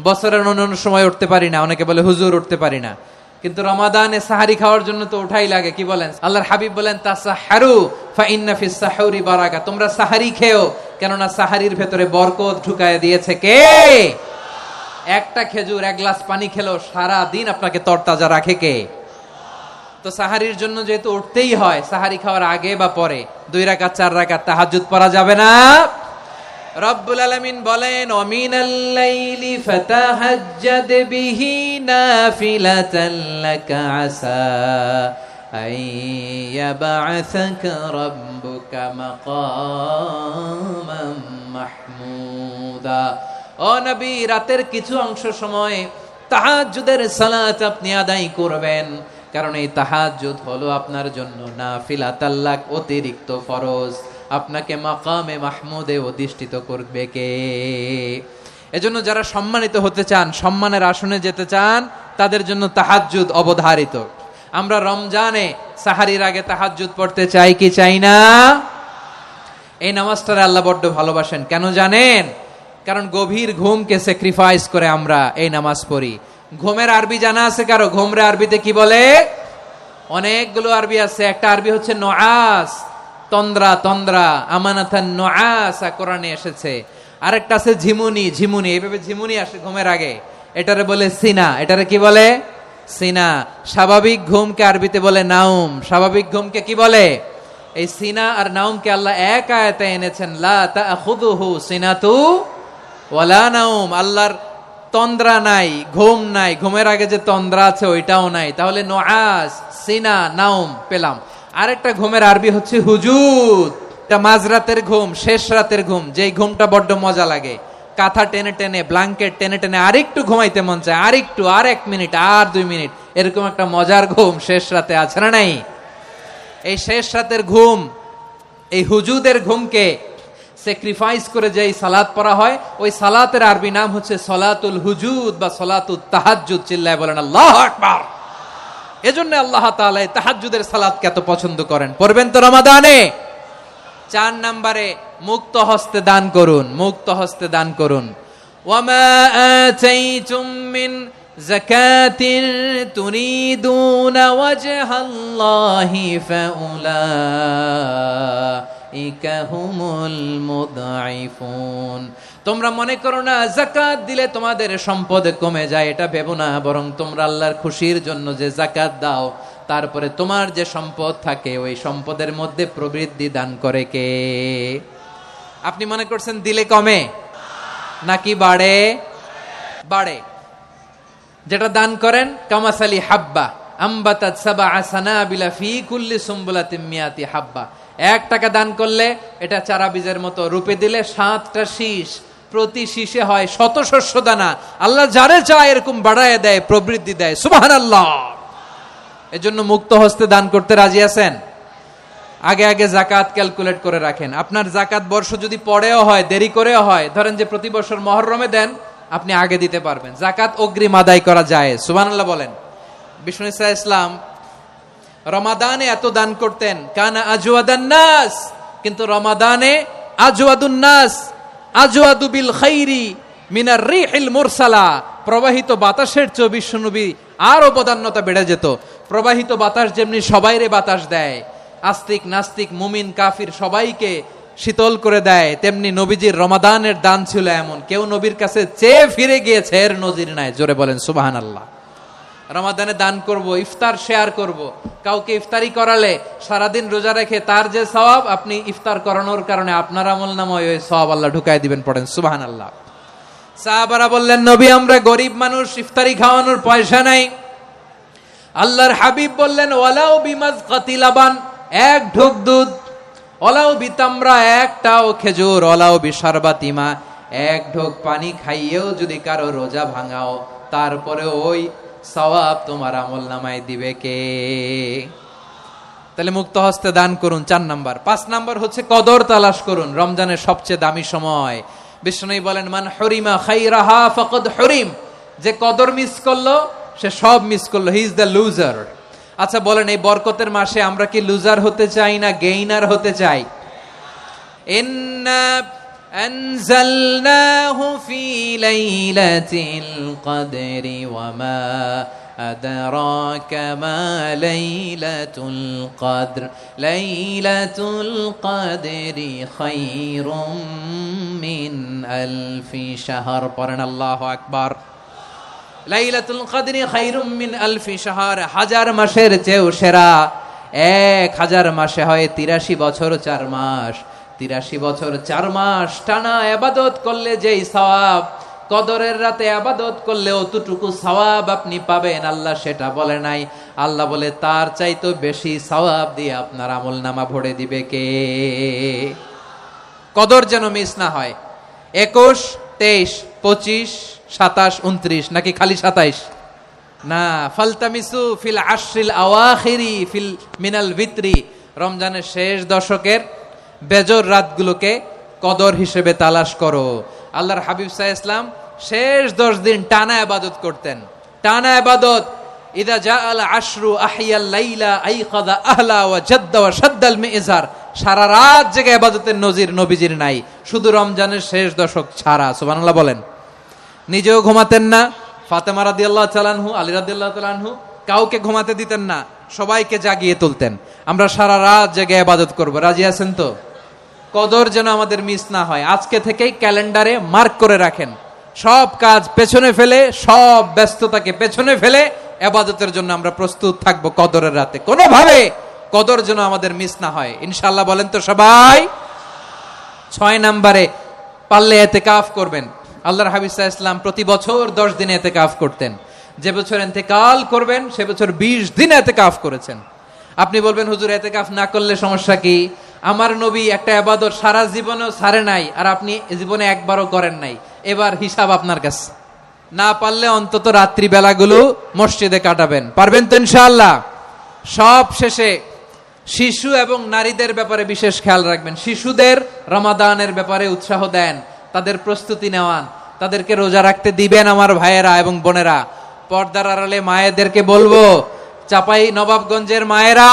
বছরের অন্যান্য সময় উঠতে পারি না, অনেকে বলে হুজুর উঠতে পারি না, কিন্তু রমাদানে সাহারি খাওয়ার জন্য তো ওঠাই লাগে। কি বলেন? আল্লাহর হাবিব বলেন তাসাহহারু ফা ইন্না ফিস সাহুরি বারাকা, তোমরা সাহারি খেও, কেননা সাহারির ভেতরে বরকত ঢুকায় দিয়েছে কে? একটা খেজুর, এক গ্লাস পানি খেলো সারা দিন আপনাকে তরতাজা রাখে কে? তো সাহারির জন্য যেহেতু উঠতেই হয়, সাহারি খাওয়ার আগে বা পরে 2 রাকাত 4 রাকাত তাহাজ্জুদ পড়া যাবে না? রব্বুল আলামিন বলেন ওয়ামিনাল লাইলি ফাতাহাজ্জাদ বিহি নাফিলাতান লাকা আসা আইয়াবআসাকা রাব্বুকা মাকামান মাহমুদা। ও নবী, রাতের কিছু অংশ সময় তাহাজ্জুদের সালাত আপনি আদায় করবেন, কারণ এই তাহাজ্জুদ হলো আপনার জন্য নাফিলাতাল লাক, অতিরিক্ত ফরজ। আপনাকে মাকামে মাহমুদে অধিষ্ঠিত করবে কে? এজন্য যারা সম্মানিত হতে চান, সম্মানের আসনে যেতে চান, তাদের জন্য তাহাজ্জুদ অবধারিত। আমরা রমজানে সাহারির আগে তাহাজ্জুদ পড়তে চাই কি চাই না? এই নামাজটারে আল্লাহ বড্ড ভালোবাসেন। কেন জানেন? কারণ গভীর ঘুমকে স্যাক্রিফাইস করে আমরা এই নামাজ পড়ি। ঘুমের আরবি জানা আছে কারো? ঘুমরে আরবিতে কি বলে? অনেকগুলো আরবি আছে। একটা আরবি হচ্ছে নুআস, তন্দ্রা, তন্দ্রা, আমানাতান নুআসা কোরআনে এসেছে। আরেকটা আছে ঝিমুনি, ঝিমুনি, এইভাবে ঝিমুনি আসে ঘুমের আগে, এটারে বলে সিনা। এটারে কি বলে? সিনা। স্বাভাবিক ঘুমকে আরবিতে বলে নাউম। স্বাভাবিক ঘুমকে কি বলে? এই সিনা আর নাউমকে আল্লাহ এক আয়াতে এনেছেন, লা তাখুযুহু সিনাতু ওয়ালা নাউম। আল্লাহর তন্দ্রা নাই, ঘুম নাই, ঘুমের আগে যে তন্দ্রা আছে ওইটাও নাই। তাহলে নুআস, সিনা, নাউম পেলাম। আরেকটা ঘুমের আরবি হচ্ছে হুজুদ। এটা মাঝরাতের ঘুম, শেষ রাতের ঘুম, যেই ঘুমটা বড্ড মজা লাগে। কাঁথা টেনে টেনে, ব্ল্যাঙ্কেট টেনে টেনে আরেকটু ঘুমাইতে মন চায়, আরেকটু, আর 1 মিনিট, আর 2 মিনিট, এরকম একটা মজার ঘুম শেষ রাতে আছে না নাই? এই শেষ রাতের ঘুম, এই হুজুদের ঘুমকে স্যাক্রিফাইস করে যেই সালাত পড়া হয়, ওই সালাতের আরবি নাম হচ্ছে সলাতুল হুজুদ বা সলাতুত তাহাজ্জুদ। চিল্লায় বলেন আল্লাহু আকবার। এজন্য আল্লাহ তাআলা এই তাহাজ্জুদের সালাতকে এত পছন্দ করেন। পড়বেন তো রমাদানে। 4 নম্বরে মুক্ত হস্তে দান করুন, মুক্ত হস্তে দান করুন। ওয়ামা আতাইতুম মিন যাকাতিন তুরিদুনা ওয়াজহাল্লাহি ফাউলাইকা হুমুল মুদঈফুন। তোমরা মনে করো না যাকাত দিলে তোমাদের সম্পদ কমে যায়, এটা ভেবো না, বরং তোমরা আল্লাহর খুশির জন্য যে যাকাত দাও, তারপরে তোমার যে সম্পদ থাকে ওই সম্পদের মধ্যে প্রবৃদ্ধি দান করে কে? আপনি মনে করছেন দিলে কমে নাকি বাড়ে? বাড়ে। যেটা দান করেন কামাসালি হাব্বা আম্বাতাত সাবআ সানাবিলা ফি কুল্লি সুমবুলাতিন মিয়াতি হাব্বা। 1 টাকা দান করলে এটা চারা বীজের মতো, রূপে দিলে 7টা শীষ, প্রতি শীষে হয় 100 শস্য দানা। আল্লাহ যারে চায় এরকম বাড়ায় দেয়, প্রবৃদ্ধি দেয়। সুবহানাল্লাহ। এজন্য মুক্ত হস্তে দান করতে রাজি আছেন? আগে আগে যাকাত ক্যালকুলেট করে রাখেন। আপনার যাকাত বর্ষ যদি পরেও হয়, দেরি করেও হয়, ধরেন যে প্রতি বছর মুহররমে দেন, আপনি আগে দিতে পারবেন। যাকাত অগ্রিম আদায় করা যায়। সুবহানাল্লাহ বলেন। বিষ্ণু ইসা ইসলাম রমাদানে এত দান করতেন, কানা আজওয়াদান নাস, কিন্তু রমাদানে আজওয়াদুন নাস আজওয়াদু বিল খাইরি মিনার রিহিল মুরসালা। প্রবাহিত বাতাসের চেয়ে বিশ্বনবী আরো বদান্যতা বেড়ে যেত। প্রবাহিত বাতাস যেমনি সবাইরে বাতাস দেয়, আস্তিক নাস্তিক মুমিন কাফির সবাইকে শীতল করে দেয়, তেমনি নবীজির রমাদানের দান ছিল এমন, কেউ নবীর কাছে চেয়ে ফিরে গিয়েছে এর নজির নাই। জোরে বলেন সুবহানাল্লাহ। রমাদানে দান করব, ইফতার শেয়ার করব। কাউকে ইফতারি করালে সারাদিন রোজা রেখে তার যে সওয়াব, আপনি ইফতার করানোর কারণে আপনার আমলনামায় ওই সওয়াব আল্লাহ ঢুকায় দিবেন। পড়েন সুবহানাল্লাহ। সাহাবারা বললেন, নবী আমরা গরিব মানুষ, ইফতারি খাওয়ানোর পয়সা নাই। আল্লাহর হাবিব বললেন, ওয়ালাউ বিমাজকাতি লাবান, 1 ঢোক দুধ, ওয়ালাউ বিতামরা, 1টাও খেজুর, ওয়ালাউ বিশারবাতিমা, 1 ঢোক পানি খাইয়েও যদি কারো রোজা ভাঙাও, তারপরে ওই সওয়াব তোমার আমলনামায় দিবে কে? তাহলে মুক্ত হস্তে দান করুন 4 নাম্বার। 5 নাম্বার হচ্ছে কদর তালাশ করুন। রমজানের সবচেয়ে দামি সময়। বিষ্ণু বলেন, মান হরিমা খাইরাহা ফাকাদ হরিম। যে কদর মিস করলো সে সব মিস করলো, হি ইজ দ্য লুজার। আচ্ছা বলেন, এই বরকতের মাসে আমরা কি লুজার হতে চাই না গেইনার হতে চাই? ইন্না আনজালনাহু ফি লাইলাতিল কদরি ওয়া মা আদরাকা মা লাইলাতুল কদর লাইলাতুল কদরি খায়রুম মিন আলফি শাহর। পড়েন আল্লাহু আকবার। লাইলাতুল কদরি খায়রুম মিন আলফি শাহর, হাজার মাসের চেয়েও সেরা। 1000 মাসে হয় 83 বছর 4 মাস। 83 বছর 4 মাস টানা ইবাদত করলে যেই সওয়াব, কদরের রাতে ইবাদত করলে অতটুকু সওয়াব আপনি পাবেন, আল্লাহ সেটা বলে নাই। আল্লাহ বলে তার চাইতে বেশি সওয়াব দিয়ে আপনার আমলনামা ভরে দিবে কে? কদর যেন মিস না হয়। 21, 23, 25, 27, 29 নাকি খালি 27? না, ফালতামিসু ফিল আশরিল আওয়াখিরি ফিল মিনাল ভিতরি, রমজানের শেষ দশকের বেজর রাতগুলোকে কদর হিসেবে তালাশ করো। আল্লাহর হাবিব সাল্লাল্লাহু আলাইহি ওয়াসাল্লাম শেষ 10 দিন টানা ইবাদত করতেন, টানা ইবাদত। ইদা জাআল আশরু আহিয়াল লাইলা আইকাযা আহলা ওয়া জাদ্দা ওয়া শাদ্দাল মিজার, সারা রাত জেগে ইবাদতের নজির নবীজির নাই, শুধু রমজানের শেষ দশক ছাড়া। সুবহানাল্লাহ বলেন। নিজেও ঘুমাতেন না, ফাতেমা রাদিয়াল্লাহু তাআলা আনহু, আলী রাদিয়াল্লাহু তাআলা আনহু কাউকে ঘুমাতে দিতেন না, সবাইকে জাগিয়ে তুলতেন। আমরা সারা রাত জেগে ইবাদত করব, রাজি আছেন তো? কদর যেন আমাদের মিস না হয়। আজকে থেকেই ক্যালেন্ডারে মার্ক করে রাখেন, সব কাজ পেছনে ফেলে, সব ব্যস্ততাকে পেছনে ফেলে ইবাদতের জন্য আমরা প্রস্তুত থাকবো কদরের রাতে। কোনোভাবে কদর যেন আমাদের মিস না হয়, ইনশাআল্লাহ। বলেন তো সবাই? 6 নম্বরে পারলে ইতিকাফ করবেন। আল্লাহর হাবিব সাল্লাল্লাহু আলাইহি ওয়াসাল্লাম প্রতি বছর 10 দিন ইতিকাফ করতেন। যে বছর ইন্তেকাল করবেন সে বছর 20 দিন ইতিকাফ করেছেন। আপনি বলবেন হুজুর ইতিকাফ না করলে সমস্যা কি? আমার নবী একটা ইবাদত সারা জীবনেও ছাড়ে নাই, আর আপনি জীবনে একবারও করেন নাই। এবার হিসাব আপনার কাছে। না পারলে অন্তত রাত্রি বেলাগুলো মসজিদে কাটাবেন, পারবেন তো ইনশাআল্লাহ? সব শেষে শিশু এবং নারীদের ব্যাপারে বিশেষ খেয়াল রাখবেন। শিশুদের রমাদানের ব্যাপারে উৎসাহ দেন, তাদের প্রস্তুতি নেওয়ান, তাদেরকে রোজা রাখতে দিবেন। আমার ভাইয়েরা এবং বোনেরা, পর্দার আড়ালে মায়েদেরকে বলবো, চাপাই নবাবগঞ্জের মায়েরা,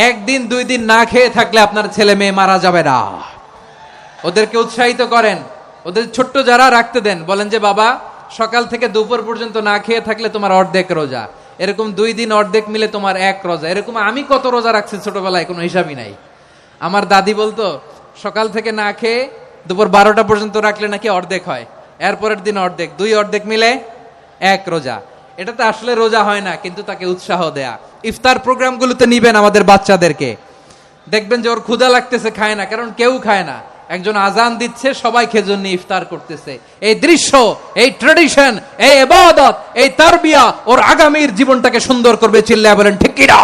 1 দিন 2 দিন না খেয়ে থাকলে আপনার ছেলে মেয়ে মারা যাবে না। ওদেরকে উৎসাহিত করেন, ওদের ছোট্ট যারা রাখতে দেন, বলেন যে বাবা সকাল থেকে দুপুর পর্যন্ত না খেয়ে থাকলে তোমার অর্ধেক রোজা, এরকম 2 দিন অর্ধেক মিলে তোমার 1 রোজা। এরকম আমি কত রোজা রাখছি ছোটবেলায়, কোনো হিসাবই নাই। আমার দাদি বলতো সকাল থেকে না খেয়ে দুপুর 12টা পর্যন্ত রাখলে নাকি অর্ধেক হয়, এরপরের দিন অর্ধেক, 2 অর্ধেক মিলে 1 রোজা। এটা তো আসলে রোজা হয় না, কিন্তু তাকে উৎসাহ দেয়া। ইফতার প্রোগ্রামগুলোতে নিবেন আমাদের বাচ্চাদেরকে, দেখবেন যে ওর ক্ষুধা লাগতেছে, খায় না, কারণ কেউ খায় না। একজন আজান দিচ্ছে, সবাই খেজুর নিয়ে ইফতার করতেছে। এই দৃশ্য, এই ট্র্যাডিশন, এই ইবাদত, এই তারবিয়া ওর আগামীর জীবনটাকে সুন্দর করবে। চিল্লায় বলেন ঠিক কি না?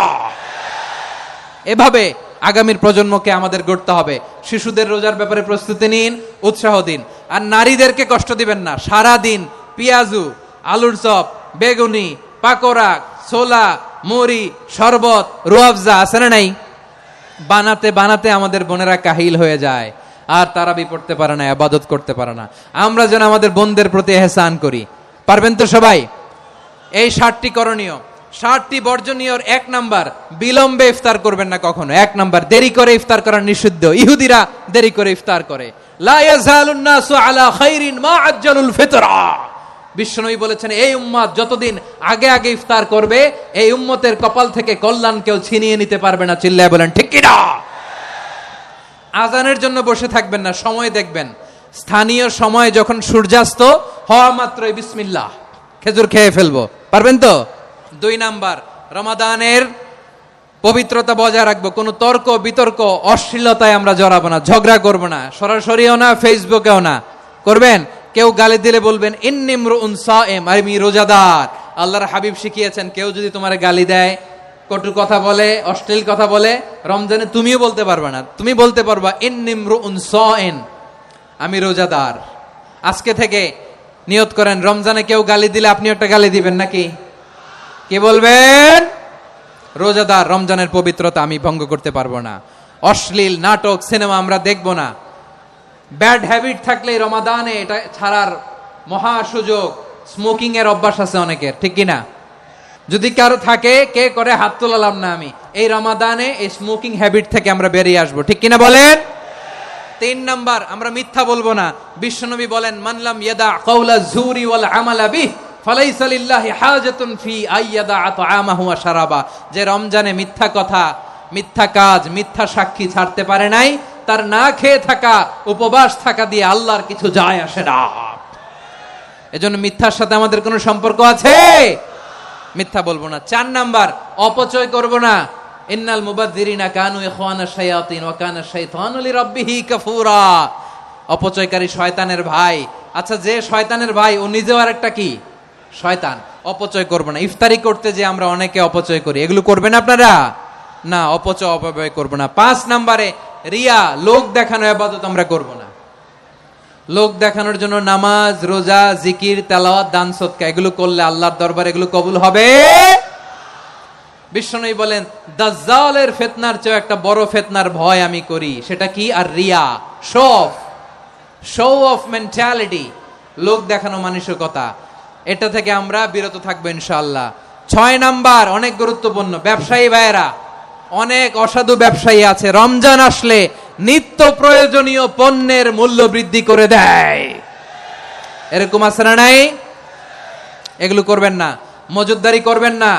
এভাবে আগামীর প্রজন্মকে আমাদের গড়তে হবে। শিশুদের রোজার ব্যাপারে প্রস্তুতি নিন, উৎসাহ দিন। আর নারীদেরকে কষ্ট দিবেন না। সারা দিন পেঁয়াজু, আলুর চপ, বেগুনি, পাকোড়া, ছোলা, মুড়ি, শরবত, রুয়াবজা আছে না নাই? বানাতে বানাতে আমাদের বোনেরা কাহিল হয়ে যায়, আর তারাবি পড়তে পারে না, ইবাদত করতে পারে না। আমরা যেন আমাদের বোনদের প্রতি ইহসান করি। পারবেন তো সবাই? এই 7টি করণীয়, 7টি বর্জনীয়। 1 নাম্বার, বিলম্বে ইফতার করবেন না কখনো। 1 নাম্বার, দেরি করে ইফতার করা নিষিদ্ধ। ইহুদিরা দেরি করে ইফতার করে। লা ইয়াজালুন নাসু আলা খাইরিন মা আজ্জালুল ফিতরা। বিশ্বনবী বলেছেন, এই উম্মত যতদিন আগে আগে ইফতার করবে, এই উম্মতের কপাল থেকে কল্যাণ কেউ ছিনিয়ে নিতে পারবে না। চিল্লায় বলেন ঠিক কি না? আজানের জন্য বসে থাকবেন না, সময় দেখবেন। স্থানীয় সময় যখন সূর্যাস্ত হওয়া মাত্রই বিসমিল্লাহ, খেজুর খেয়ে ফেলবো। পারবেন তো? 2 নাম্বার, রমাদানের পবিত্রতা বজায় রাখবো। কোনো তর্ক বিতর্ক, অশ্লীলতায় আমরা জড়াবো না, ঝগড়া করবো না, সরাসরিও না, ফেসবুকেও না। করবেন? কেউ গালি দিলে বলবেন ইন্নিমরুন সায়েম, আমি রোজাদার। আল্লাহর হাবিব শিখিয়েছেন, কেউ যদি তোমার গালি দেয়, কটু কথা বলে, অশ্লীল কথা বলে, রমজানে তুমিও বলতে পারবে না। তুমি বলতে পারবা ইন্নিমরুন সায়েম, আমি রোজাদার। আজকে থেকে নিয়ত করেন, রমজানে কেউ গালি দিলে আপনি একটা গালি দিবেন নাকি? কি বলবেন? রোজাদার, রমজানের পবিত্রতা আমি ভঙ্গ করতে পারবো না। অশ্লীল নাটক, সিনেমা আমরা দেখবো না। ব্যাড হ্যাবিট থাকলে রমাদানে এটা ছাড়ার মহা সুযোগ। স্মোকিং এর অভ্যাস আছে অনেকের, ঠিক কিনা? যদি কারো থাকে, কে করে হাত তোলালাম না আমি। এই রমাদানে এই স্মোকিং হ্যাবিট থেকে আমরা বেরিয়ে আসবো, ঠিক কিনা বলেন? তিন নাম্বার, আমরা মিথ্যা বলবো না। বিশ্বনবী বলেন, মানলাম ইয়াদা কাওলা যুরি ওয়াল আমালা বিহ ফালাইসা লিল্লাহি হাজাতুন ফি আইয়াদা তাআমাহু ওয়া শারাবা। যে রমজানে মিথ্যা কথা, মিথ্যা কাজ, মিথ্যা সাক্ষী ছাড়তে পারে নাই, তার না খেয়ে থাকা, উপবাস থাকা দিয়ে আল্লাহর কিছু যায় আসে না। এজন্য মিথ্যার সাথে আমাদের কোনো সম্পর্ক আছে? মিথ্যা বলবো না। চার নাম্বার, অপচয় করব না। ইন্নাল মুবাযযিরিনা কানু ইখওয়ানাশ শায়াতিন ওয়া কানা শাইতানু লিরাব্বিহি কাফুরা। অপচয়কারী শয়তানের ভাই। আচ্ছা, যে শয়তানের ভাই ও নিজেও আরেকটা কি? শয়তান। অপচয় করব না। ইফতারি করতে যে আমরা অনেকে অপচয় করি, এগুলো করবেন আপনারা না। অপব্যয় করব না। 5 নম্বরে, রিয়া, লোক দেখানো ইবাদত আমরা করব না। লোক দেখানোর জন্য নামাজ, রোজা, জিকির, তেলাওয়াত, দান, সদকা এগুলো করলে আল্লাহর দরবারে এগুলো কবুল হবে। বিশ্বনবী বলেন, দাজ্জালের ফিতনার চেয়ে একটা বড় ফিতনার ভয় আমি করি, সেটা কি? আর রিয়া, শো অফ মেন্টালিটি, লোক দেখানো মানসিকতা। এটা থেকে আমরা বিরত থাকবো ইনশাআল্লাহ। 6 নাম্বার, অনেক গুরুত্বপূর্ণ, ব্যবসায়ী ভাইয়েরা, অনেক অসাধু ব্যবসায়ী আছে রমজান আসলে নিত্য প্রয়োজনীয় পণ্যের মূল্য বৃদ্ধি করে দেয়। এরকম আছে না নাই? এগুলো করবেন না। মজুদদারি করবেন না।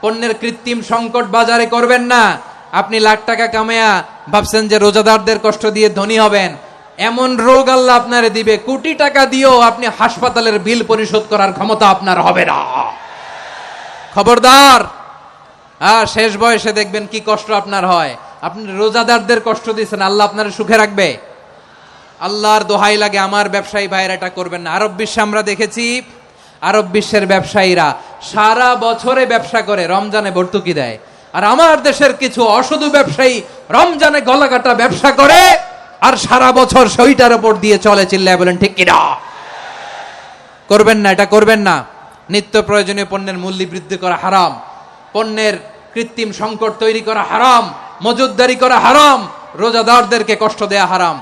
পণ্যের কৃত্রিম সংকট বাজারে করবেন না। আপনি লাখ টাকা কামায়া ভাবছেন যে রোজাদারদের কষ্ট দিয়ে ধনী হবেন, এমন রোগ আল্লাহ আপনারে দিবে, কোটি টাকা দিয়েও আপনি হাসপাতালের বিল পরিশোধ করার ক্ষমতা আপনার হবে না। খবরদার। শেষ বয়সে দেখবেন কি কষ্ট আপনার হয়। আপনি রোজাদারদের কষ্ট দিচ্ছেন, আল্লাহ আপনার সুখে রাখবে? আল্লাহর দোহাই লাগে, আমার ব্যবসায়ী ভাইয়েরা এটা করবেন না। আরব বিশ্বে আমরা দেখেছি, আরব বিশ্বের ব্যবসায়ীরা সারা বছরে ব্যবসা করে, রমজানে ভর্তুকি দেয়। আর আমার দেশের কিছু অসাধু ব্যবসায়ী রমজানে গলাকাটা ব্যবসা করে আর সারা বছর সইটার উপর দিয়ে চলে। চিল্লায় বলেন ঠিক কিনা? করবেন না, এটা করবেন না। নিত্য প্রয়োজনীয় পণ্যের মূল্য বৃদ্ধি করা হারাম, পণ্যের কৃত্রিম সংকট তৈরি করা হারাম, মজুদদারি করা হারাম, রোজাদারদেরকে কষ্ট দেয়া হারাম।